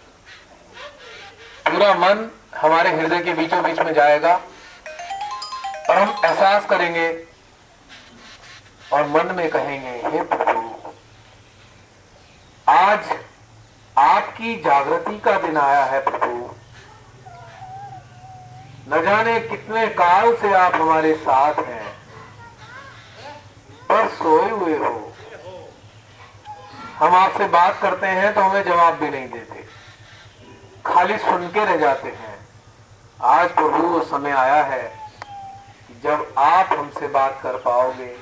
पूरा मन हमारे हृदय के बीचों बीच में जाएगा, और हम एहसास करेंगे और मन में कहेंगे, हे प्रभु, आज आपकी जागृति का दिन आया है प्रभु। न जाने कितने काल से आप हमारे साथ हैं, पर सोए हुए हो। हम आपसे बात करते हैं तो हमें जवाब भी नहीं देते, खाली सुन के रह जाते हैं। आज प्रभु वो समय आया है कि जब आप हमसे बात कर पाओगे,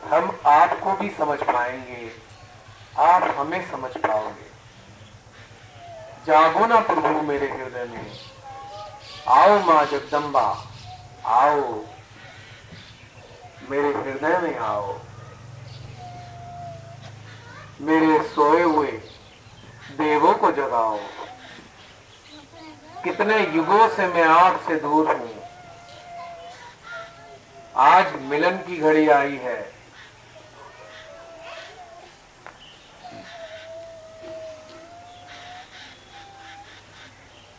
हम आपको भी समझ पाएंगे, आप हमें समझ पाओगे। जागो ना प्रभु मेरे हृदय में, आओ मां जगदम्बा, आओ मेरे हृदय में आओ। मेरे सोए हुए देवों को जगाओ। कितने युगों से मैं आपसे दूर हूं, आज मिलन की घड़ी आई है।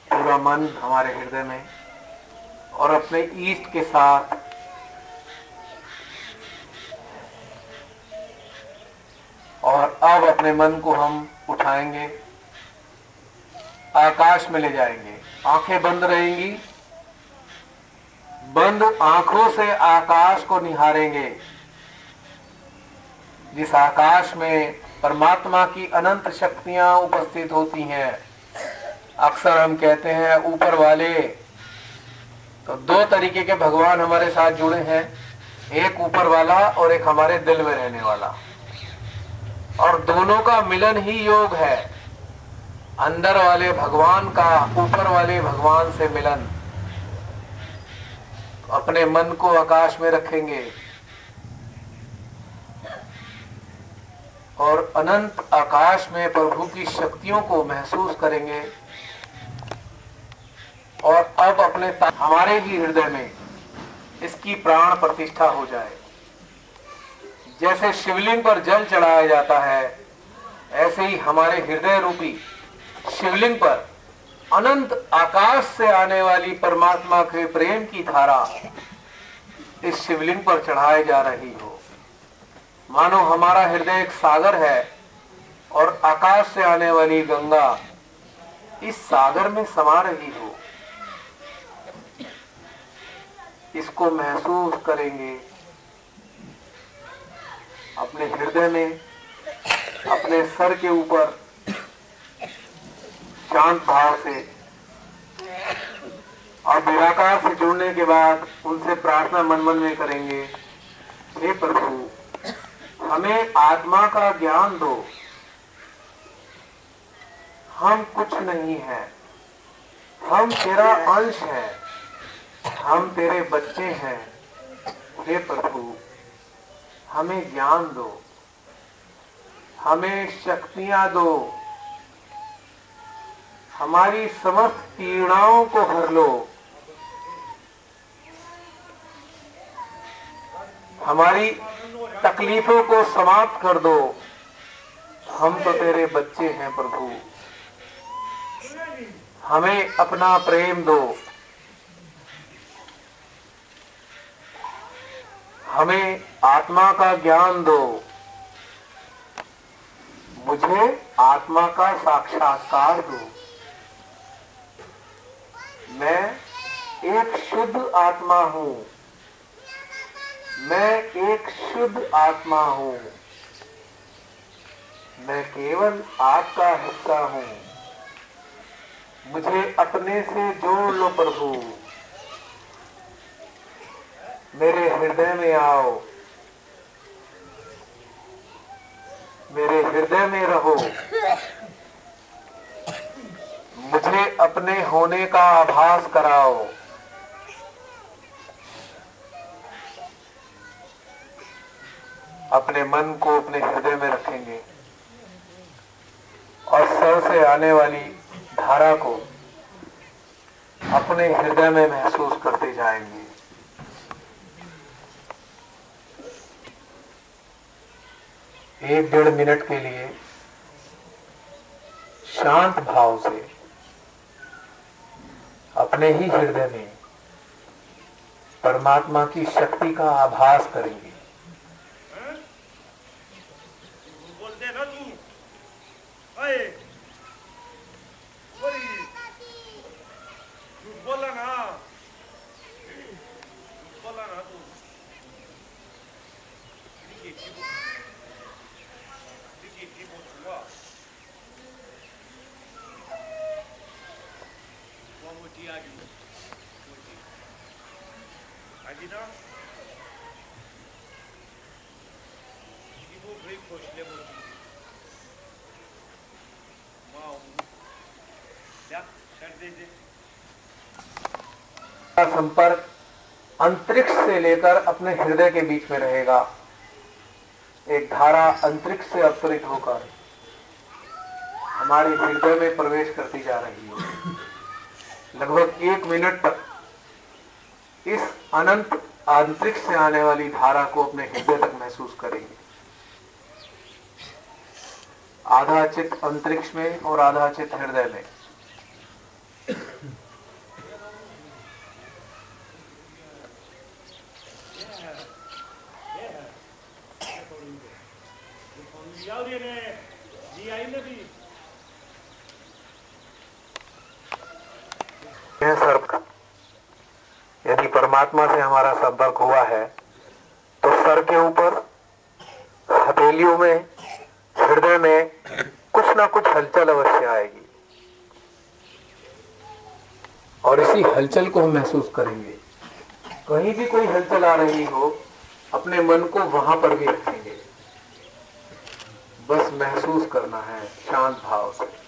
पूरा मन हमारे हृदय में और अपने ईष्ट के साथ और अब अपने मन को हम उठाएंगे, आकाश में ले जाएंगे। आंखें बंद रहेंगी, बंद आंखों से आकाश को निहारेंगे, जिस आकाश में परमात्मा की अनंत शक्तियां उपस्थित होती हैं। अक्सर हम कहते हैं ऊपर वाले, तो दो तरीके के भगवान हमारे साथ जुड़े हैं, एक ऊपर वाला और एक हमारे दिल में रहने वाला, और दोनों का मिलन ही योग है। अंदर वाले भगवान का ऊपर वाले भगवान से मिलन। अपने मन को आकाश में रखेंगे और अनंत आकाश में प्रभु की शक्तियों को महसूस करेंगे। और अब अपने हमारे ही हृदय में इसकी प्राण प्रतिष्ठा हो जाए। जैसे शिवलिंग पर जल चढ़ाया जाता है, ऐसे ही हमारे हृदय रूपी शिवलिंग पर अनंत आकाश से आने वाली परमात्मा के प्रेम की धारा इस शिवलिंग पर चढ़ाई जा रही हो। मानो हमारा हृदय एक सागर है और आकाश से आने वाली गंगा इस सागर में समा रही हो। इसको महसूस करेंगे अपने हृदय में, अपने सर के ऊपर शांत भाव से। और निराकार से जुड़ने के बाद उनसे प्रार्थना मन मन में करेंगे, हे प्रभु हमें आत्मा का ज्ञान दो, हम कुछ नहीं है, हम तेरा अंश है, हम तेरे बच्चे हैं। हे प्रभु हमें ज्ञान दो, हमें शक्तियां दो, हमारी समस्त पीड़ाओं को हर लो, हमारी तकलीफों को समाप्त कर दो। हम तो तेरे बच्चे हैं प्रभु, हमें अपना प्रेम दो, हमें आत्मा का ज्ञान दो, मुझे आत्मा का साक्षात्कार दो। मैं एक शुद्ध आत्मा हूं, मैं एक शुद्ध आत्मा हूं, मैं केवल आपका हिस्सा हूं। मुझे अपने से जोड़ लो प्रभु, मेरे हृदय में आओ, मेरे हृदय में रहो, मुझे अपने होने का आभास कराओ। अपने मन को अपने हृदय में रखेंगे और सर से आने वाली धारा को अपने हृदय में महसूस करते जाएंगे। एक 1.5 मिनट के लिए शांत भाव से अपने ही हृदय में परमात्मा की शक्ति का आभास करेंगे। बोलते ना तू, बोला ना तू। संपर्क अंतरिक्ष से लेकर अपने हृदय के बीच में रहेगा। एक धारा अंतरिक्ष से अवतरित होकर हमारे हृदय में प्रवेश करती जा रही है। लगभग 1 मिनट तक इस अनंत अंतरिक्ष से आने वाली धारा को अपने हृदय तक महसूस करेंगे। आधा चित्त अंतरिक्ष में और आधा चित्त हृदय में। सर्प, यदि परमात्मा से हमारा संपर्क हुआ है तो सर के ऊपर, हथेलियों में, हृदय में कुछ ना कुछ हलचल अवश्य आएगी और इसी हलचल को हम महसूस करेंगे। कहीं भी कोई हलचल आ रही हो, अपने मन को वहां पर भी रखेंगे। बस महसूस करना है शांत भाव से।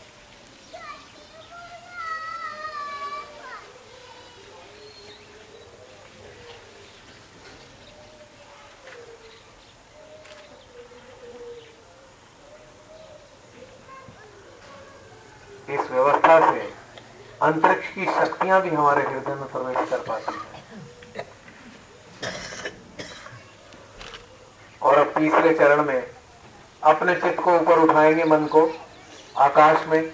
इस व्यवस्था से अंतरिक्ष की शक्तियां भी हमारे हृदय में प्रवेश कर पाती हैं। और अब तीसरे चरण में अपने चित्त को ऊपर उठाएंगे, मन को आकाश में,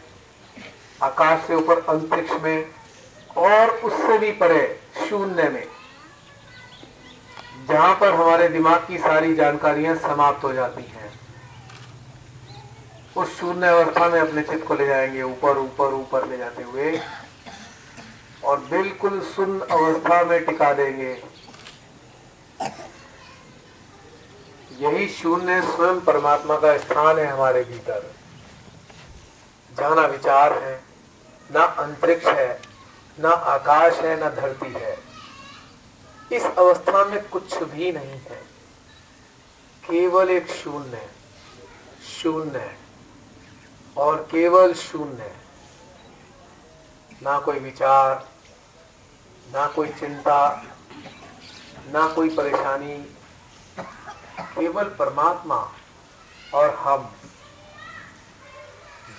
आकाश से ऊपर अंतरिक्ष में और उससे भी परे शून्य में, जहां पर हमारे दिमाग की सारी जानकारियां समाप्त हो जाती हैं। उस शून्य अवस्था में अपने चित्त को ले जाएंगे, ऊपर ऊपर ऊपर ले जाते हुए, और बिल्कुल शून्य अवस्था में टिका देंगे। यही शून्य स्वयं परमात्मा का स्थान है हमारे भीतर, जहां ना विचार है, ना अंतरिक्ष है, ना आकाश है, ना धरती है। इस अवस्था में कुछ भी नहीं है, केवल एक शून्य, शून्य और केवल शून्य। ना कोई विचार, ना कोई चिंता, ना कोई परेशानी, केवल परमात्मा और हम।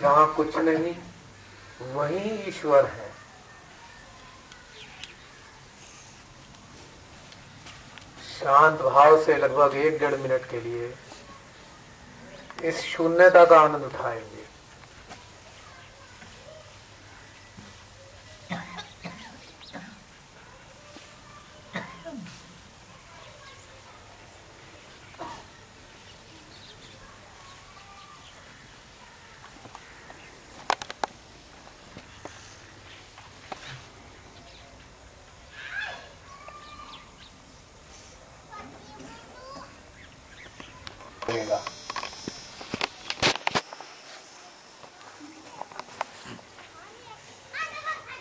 जहां कुछ नहीं वही ईश्वर है। शांत भाव से लगभग 1-1.5 मिनट के लिए इस शून्यता का आनंद उठाएंगे।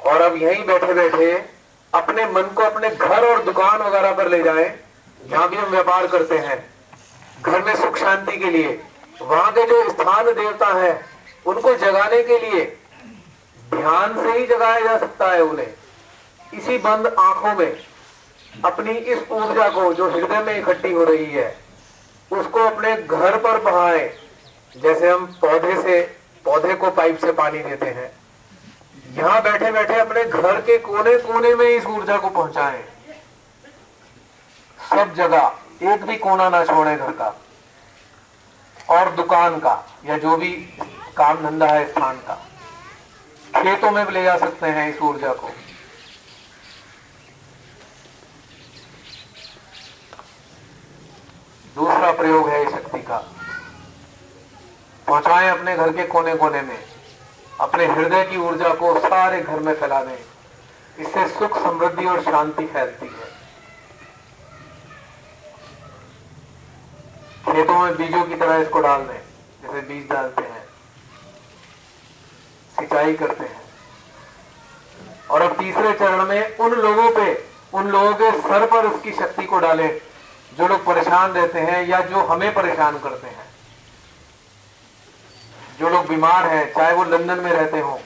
और अब यहीं बैठे बैठे अपने मन को अपने घर और दुकान वगैरह पर ले जाएं, जहां भी हम व्यापार करते हैं, घर में सुख शांति के लिए, वहां के जो स्थान देवता हैं उनको जगाने के लिए ध्यान से ही जगाया जा सकता है उन्हें। इसी बंद आंखों में अपनी इस ऊर्जा को जो हृदय में इकट्ठी हो रही है उसको अपने घर पर बहाएं। जैसे हम पौधे को पाइप से पानी देते हैं, यहां बैठे बैठे अपने घर के कोने कोने में इस ऊर्जा को पहुंचाएं। सब जगह, एक भी कोना ना छोड़े घर का और दुकान का, या जो भी काम धंधा है स्थान का। खेतों में भी ले जा सकते हैं इस ऊर्जा को। दूसरा प्रयोग है इस शक्ति का, पहुंचाएं अपने घर के कोने कोने में। अपने हृदय की ऊर्जा को सारे घर में फैला दें। इससे सुख, समृद्धि और शांति फैलती है। खेतों में बीजों की तरह इसको डाल दें, जैसे बीज डालते हैं, सिंचाई करते हैं। और अब तीसरे चरण में उन लोगों के सर पर उसकी शक्ति को डालें जो लोग परेशान रहते हैं या जो हमें परेशान करते हैं। जो लोग बीमार हैं, चाहे वो लंदन में रहते हो,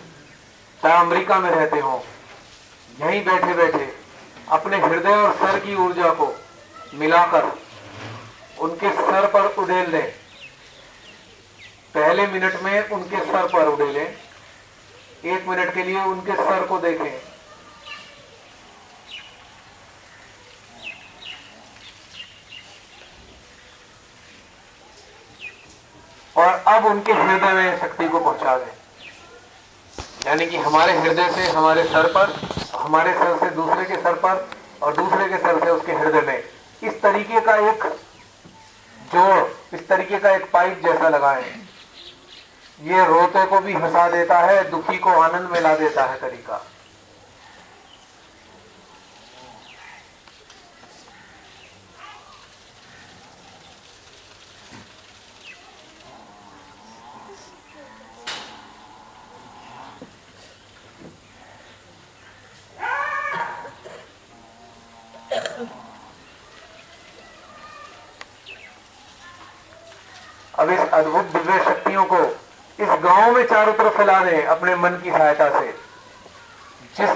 चाहे अमेरिका में रहते हो, यहीं बैठे बैठे अपने हृदय और सर की ऊर्जा को मिलाकर उनके सर पर उड़ेल लें। पहले मिनट में उनके सर पर उड़ेलें। 1 मिनट के लिए उनके सर को देखें। और अब उनके हृदय में शक्ति को पहुंचा दें। यानी कि हमारे हृदय से हमारे सर पर, हमारे सर से दूसरे के सर पर और दूसरे के सर से उसके हृदय में, इस तरीके का एक जोड़, इस तरीके का एक पाइप जैसा लगाएं। ये रोते को भी हंसा देता है, दुखी को आनंद में ला देता है तरीका। अब इस अद्भुत दिव्य शक्तियों को इस गांव में चारों तरफ फैला दें अपने मन की सहायता से।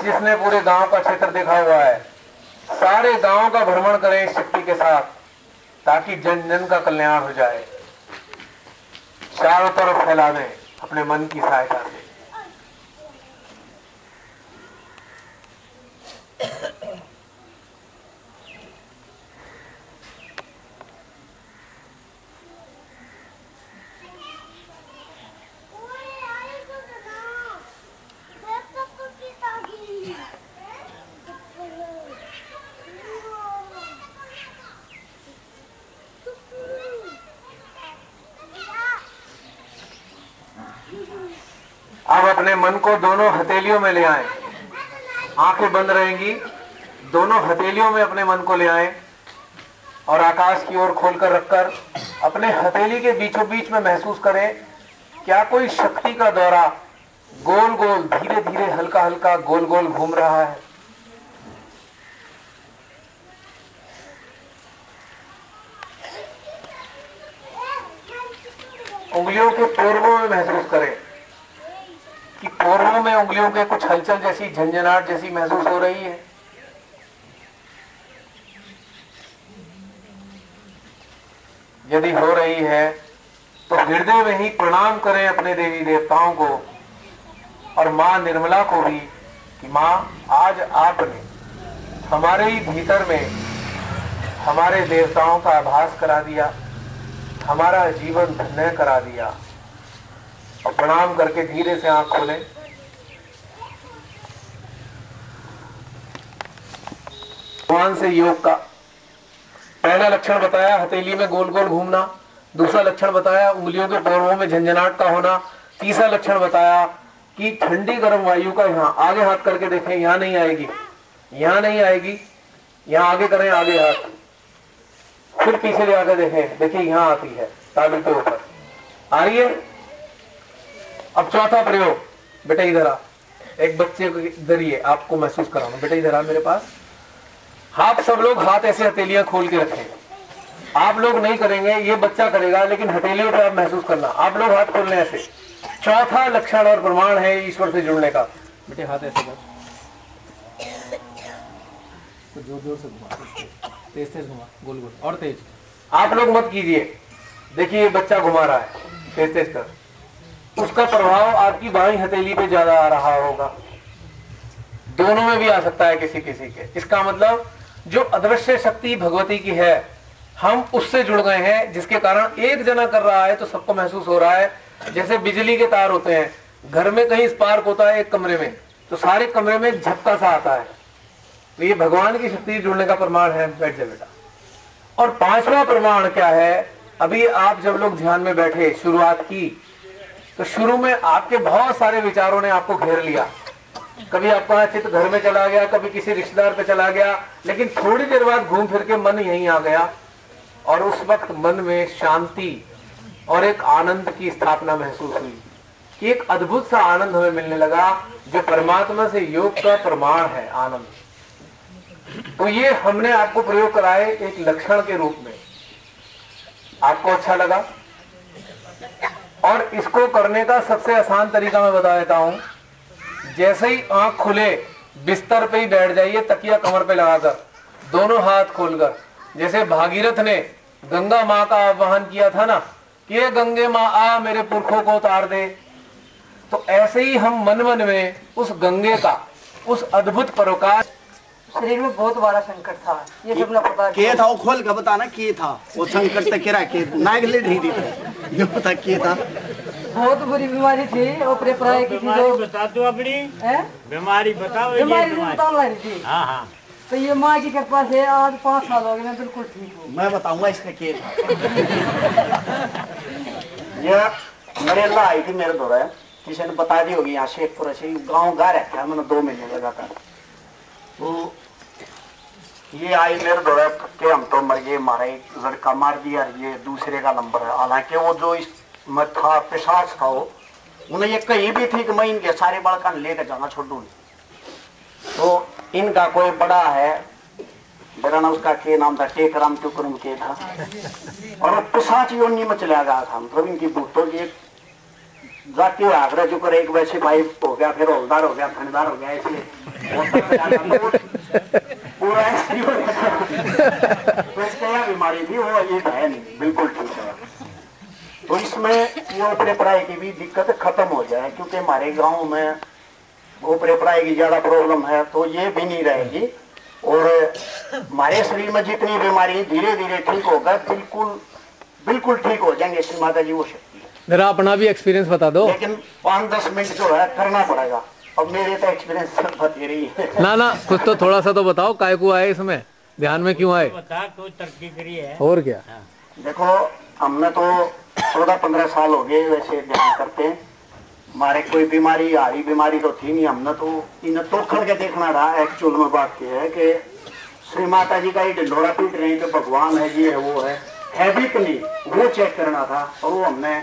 जिसने पूरे गांव का क्षेत्र देखा हुआ है, सारे गांव का भ्रमण करें इस शक्ति के साथ, ताकि जन जन का कल्याण हो जाए। चारों तरफ फैला दें अपने मन की सहायता से। अब अपने मन को दोनों हथेलियों में ले आएं। आंखें बंद रहेंगी, दोनों हथेलियों में अपने मन को ले आएं और आकाश की ओर खोलकर रखकर अपने हथेली के बीचों बीच में महसूस करें क्या कोई शक्ति का दौरा गोल गोल, धीरे धीरे, हल्का हल्का गोल गोल घूम रहा है। उंगलियों के पोरवों में महसूस करें कि पोरवों में उंगलियों के कुछ हलचल जैसी, झंझनाहट जैसी महसूस हो रही है। यदि हो रही है तो हृदय में ही प्रणाम करें अपने देवी देवताओं को और मां निर्मला को भी कि मां, आज आपने हमारे ही भीतर में हमारे देवताओं का आभास करा दिया, हमारा जीवन धन्य करा दिया। और प्रणाम करके धीरे से आंख खोलें। भगवान से योग का पहला लक्षण बताया हथेली में गोल गोल घूमना, दूसरा लक्षण बताया उंगलियों के पोरों में झंझनाहट का होना, तीसरा लक्षण बताया कि ठंडी गर्म वायु का यहाँ आगे हाथ करके देखें, यहाँ नहीं आएगी, यहाँ नहीं आएगी, यहाँ आगे करें, आगे हाथ, फिर पीछे ले आकर देखें, देखिए यहाँ आती है तालू के ऊपर आ रही है। अब चौथा प्रयोग, बेटा इधर आ, एक बच्चे के जरिए आपको महसूस कराऊंगा। बेटा इधर आ मेरे पास। आप सब लोग हाथ ऐसे हथेलियां खोल के रखें। आप लोग नहीं करेंगे, ये बच्चा करेगा, लेकिन हथेलियों पे आप महसूस करना। आप लोग हाथ खोलने ऐसे। चौथा लक्षण और प्रमाण है ईश्वर से जुड़ने का। बेटे हाथ ऐसे कर, तो जोर जोर से घुमा, तेज तेज घुमा, गोल गोल और तेज। आप लोग मत कीजिए, देखिए ये बच्चा घुमा रहा है, तेज तेज कर। उसका प्रभाव आपकी बाईं हथेली पे ज्यादा आ रहा होगा, दोनों में भी आ सकता है किसी किसी के। इसका मतलब जो अदृश्य शक्ति भगवती की है, हम उससे जुड़ गए हैं, जिसके कारण एक जना कर रहा है तो सबको महसूस हो रहा है। जैसे बिजली के तार होते हैं, घर में कहीं स्पार्क होता है एक कमरे में, तो सारे कमरे में झटका सा आता है, तो ये भगवान की शक्ति जुड़ने का प्रमाण है। बैठ जाए बेटा। और पांचवा प्रमाण क्या है, अभी आप जब लोग ध्यान में बैठे, शुरुआत की, तो शुरू में आपके बहुत सारे विचारों ने आपको घेर लिया। कभी आपका चित्त घर में चला गया, कभी किसी रिश्तेदार पे चला गया, लेकिन थोड़ी देर बाद घूम फिर के मन यहीं आ गया और उस वक्त मन में शांति और एक आनंद की स्थापना महसूस हुई कि एक अद्भुत सा आनंद हमें मिलने लगा, जो परमात्मा से योग का प्रमाण है, आनंद। तो ये हमने आपको प्रयोग कराए एक लक्षण के रूप में। आपको अच्छा लगा? और इसको करने का सबसे आसान तरीका मैं बता देता हूं। जैसे ही आंख खुले, बिस्तर पे ही बैठ जाइए, तकिया कमर पे लगाकर, दोनों हाथ खोलकर। जैसे भागीरथ ने गंगा माँ का आह्वान किया था ना कि ये गंगे माँ आ, मेरे पुरखों को उतार दे, तो ऐसे ही हम मन मन में उस गंगे का, उस अद्भुत परोकार। शरीर में बहुत बड़ा संकट था, ये सब ना पता के था, वो खोल कर बताना के था वो संकट तक के नायक ले ढी दी। ये पता क्या था? बहुत बुरी बीमारी थी, ओपरे प्राय की थी। जो बता दो अपनी बीमारी बताओ। बीमारी तो बता रही थी। हाँ हाँ। तो ये माँ की कृपा से आज 5 साल हो गए, मैं बिल्कुल ठीक हूँ। मैं बताऊंगा इसका क्या था। ये मेरे अल्लाह आई थी मेरे दौरा है, किसी ने बता दी होगी। यहाँ शेखपुर से गाँव गा रखा है मैंने 2 महीने लगातार। तो ये आई मेरे दौरा के हम तो मर गए, हमारा एक लड़का मार दिया, ये दूसरे का नंबर है। हालांकि वो जो इस में था पिशाच था, वो उन्हें ये कहीं भी थी कि मैं इनके सारे बड़का लेकर जाना छोड़ू। तो इनका कोई बड़ा है, मेरा नाम उसका के नाम था, टेकराम टुकरम के था, और वो पिशाच योनि में चला गया था। मतलब इनकी भूतों की एक जाति आगरा जो कर एक वैसे भाई हो गया, फिर हौलदार हो गया, थानेदार हो गया, इसलिए पूरा ऐसी हो गया। तो इसका बीमारी थी वो, ये है नहीं, बिल्कुल ठीक है। तो इसमें ये ओपरे पढ़ाई की भी दिक्कत खत्म हो जाए, क्योंकि हमारे गांव में ओपरे पढ़ाई की ज्यादा प्रॉब्लम है, तो ये भी नहीं रहेगी। और हमारे शरीर में जितनी बीमारी धीरे धीरे ठीक होगा, बिल्कुल बिल्कुल ठीक हो जाएंगे। श्री माता जी वो शक्ति है। मेरा अपना भी एक्सपीरियंस बता दो। लेकिन 5-10 मिनट जो है करना पड़ेगा। अब मेरे तो एक्सपीरियंस बता रही है। ना कुछ तो थोड़ा सा तो बताओ, काय को आए इसमें, ध्यान में क्यों आए? बता कोई तरक्की करी है और क्या? देखो हमने तो 14-15 साल हो गए वैसे ध्यान करते हैं। हमारे कोई बीमारी हारी बीमारी तो थी नहीं। हमने तो इन्हें तो खड़ के देखना रहा। एक्चुअल में बात यह है कि श्री माता जी का ये ढिंडोरा पीट रहे हैं कि भगवान है, ये है, वो है भी तो नहीं, वो चेक करना था। और वो हमने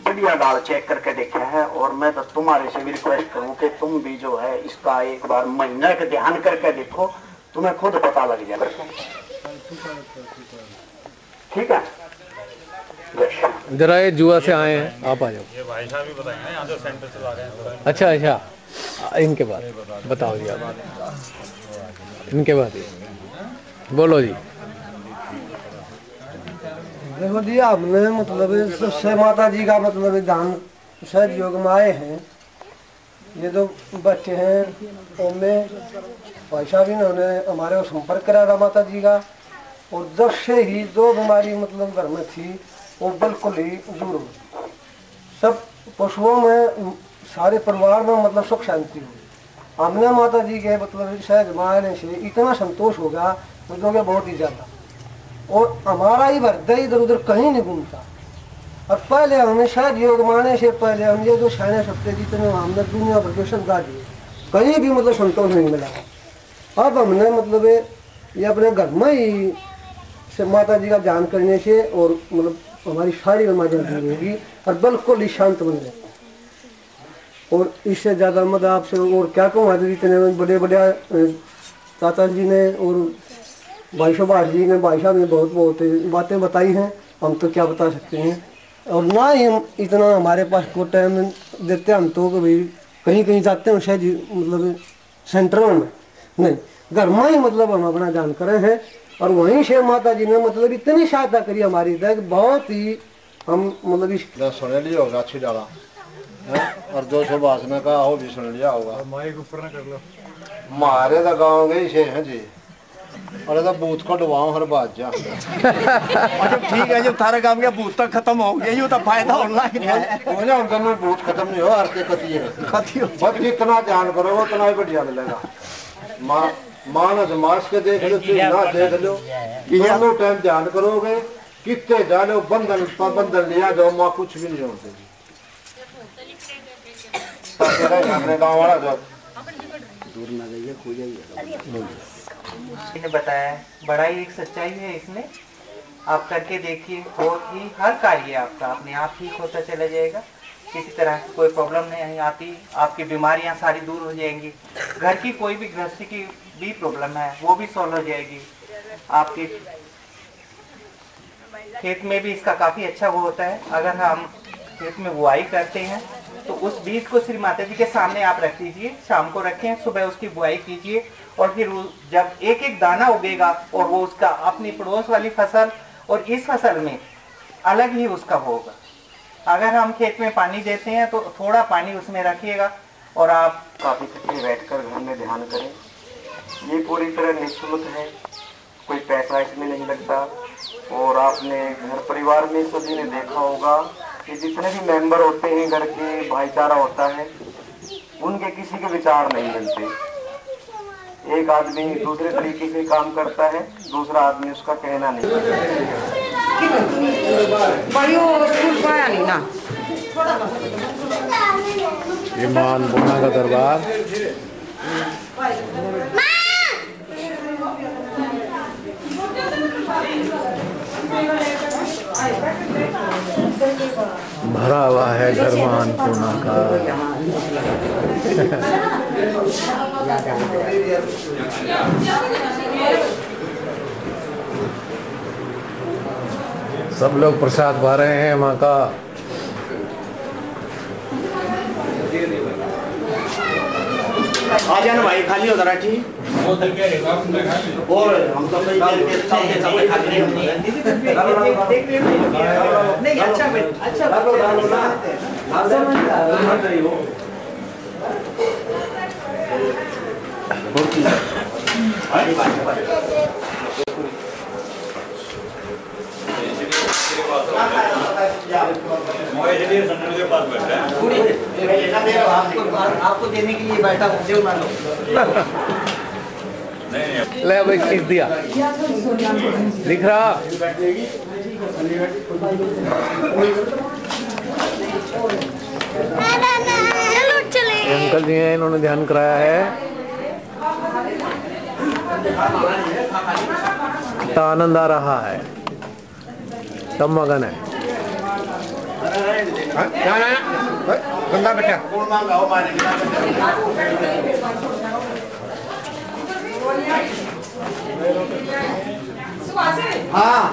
बढ़िया दाल चेक करके देखा है। और मैं तो तुम्हारे से भी रिक्वेस्ट करूं कि तुम भी जो है इसका एक बार महीना के ध्यान करके देखो, तुम्हें खुद पता लग जाएगा। ठीक है, जरा ये जुआ से आए हैं, आप आ जाओ। ये भाई साहब भी बताएंगे, यहाँ से सेंटर चला रहे हैं। अच्छा इनके बाद बताओ जी, आप इनके बाद ही बोलो जी। देखो जी, हमने मतलब सबसे माता जी का मतलब ध्यान सहयोग में आए हैं। ये जो बच्चे हैं उनमें भाई साहब इन्होंने हमारे को संपर्क करा था माता जी का, और जब से ही जो बीमारी मतलब घर में थी वो बिल्कुल ही दूर हो गई। सब पशुओं में, सारे परिवार में मतलब सुख शांति हुई। हमने माता जी के मतलब सहज में आने से इतना संतोष हो गया मुझे के बहुत ही ज़्यादा। और हमारा ही हृदय इधर उधर कहीं नहीं घूमता। और पहले हमें शायद योग माने से पहले हम ये जो शायद सप्ते जितने हमने दुनिया भर के संगा दिए, कहीं भी मतलब संतोष नहीं मिला। अब हमने मतलब ये अपने घर में ही से माता जी का ध्यान करने से और मतलब हमारी सारी बीमारी दूर होगी और बिल्कुल ही शांत बन जाएगी। और इससे ज़्यादा मतलब आपसे और क्या कहूँ, आज इतने बड़े बड़े चाचा जी ने और भाई सुभाष जी ने, भाई साहब ने बहुत बहुत बातें बताई हैं, हम तो क्या बता सकते हैं। और ना ही हम इतना हमारे पास कोई टाइम देते हम तो कि भाई कहीं कहीं जाते हैं शायद मतलब सेंटर में नहीं, घर में ही मतलब हम अपना ध्यान करे हैं। और वहीं से माता जी ने मतलब इतनी सहायता करी हमारी कि बहुत ही हम मतलब इस सुन लिया होगा अच्छी डाला और 200 भाषण का हो भी सुन लिया होगा। माइक ऊपर ना कर लो। हमारे तो गाँव गए से हैं जी, और तो बूथ को डुबाओ हर बात जा। ठीक है, जब थारे काम के बूथ तक खत्म हो गया, ये तो फायदा ऑनलाइन है। हम तो बूथ खत्म नहीं हो, हर कती है। बस जितना ध्यान करो उतना ही बढ़िया मिलेगा। मानस मास के देख लो, ना देख लो, दोनों टाइम ध्यान करोगे, कितने जानो बंधन बंधन लिया जाओ, माँ कुछ भी नहीं होते। अपने गाँव वाला जो दूर ना जाइए, खो जाइए। ने बताया बड़ा ही एक सच्चाई है इसमें। आप करके देखिए, बहुत ही हर कार्य आपका अपने आप ठीक होता चला जाएगा। किसी तरह की कोई प्रॉब्लम नहीं आती, आपकी बीमारियां सारी दूर हो जाएंगी। घर की कोई भी गृहस्थी की भी प्रॉब्लम है वो भी सॉल्व हो जाएगी। आपके खेत में भी इसका काफ़ी अच्छा वो होता है। अगर हम खेत में बुआई करते हैं तो उस बीज को श्री माता जी के सामने आप रख दीजिए, शाम को रखें, सुबह उसकी बुआई कीजिए, और फिर जब एक एक दाना उगेगा और वो उसका अपनी पड़ोस वाली फसल और इस फसल में अलग ही उसका होगा। अगर हम खेत में पानी देते हैं तो थोड़ा पानी उसमें रखिएगा और आप काफी इकट्ठे बैठकर घर में ध्यान करें। ये पूरी तरह निःशुल्क है, कोई पैसा इसमें नहीं लगता। और आपने घर परिवार में सभी ने देखा होगा कि जितने भी मेंबर होते हैं घर के, भाईचारा होता है, उनके किसी के विचार नहीं मिलते। एक आदमी दूसरे तरीके से काम करता है, दूसरा आदमी उसका कहना नहीं करता। ईमान बोना का दरबार। भरा हुआ है घरमान पूना का। सब लोग प्रसाद पा रहे हैं माँ का। आ जाना भाई, खाली होता रहा ठीक। और हम तो नहीं आपको देने के लिए बैठा हूँ। ले भाई खींच दिया, दिख रहा। ये अंकल जी हैं, इन्होंने ध्यान कराया है। तो आनंद आ रहा है, सब मगन है। बंदा बैठा हाँ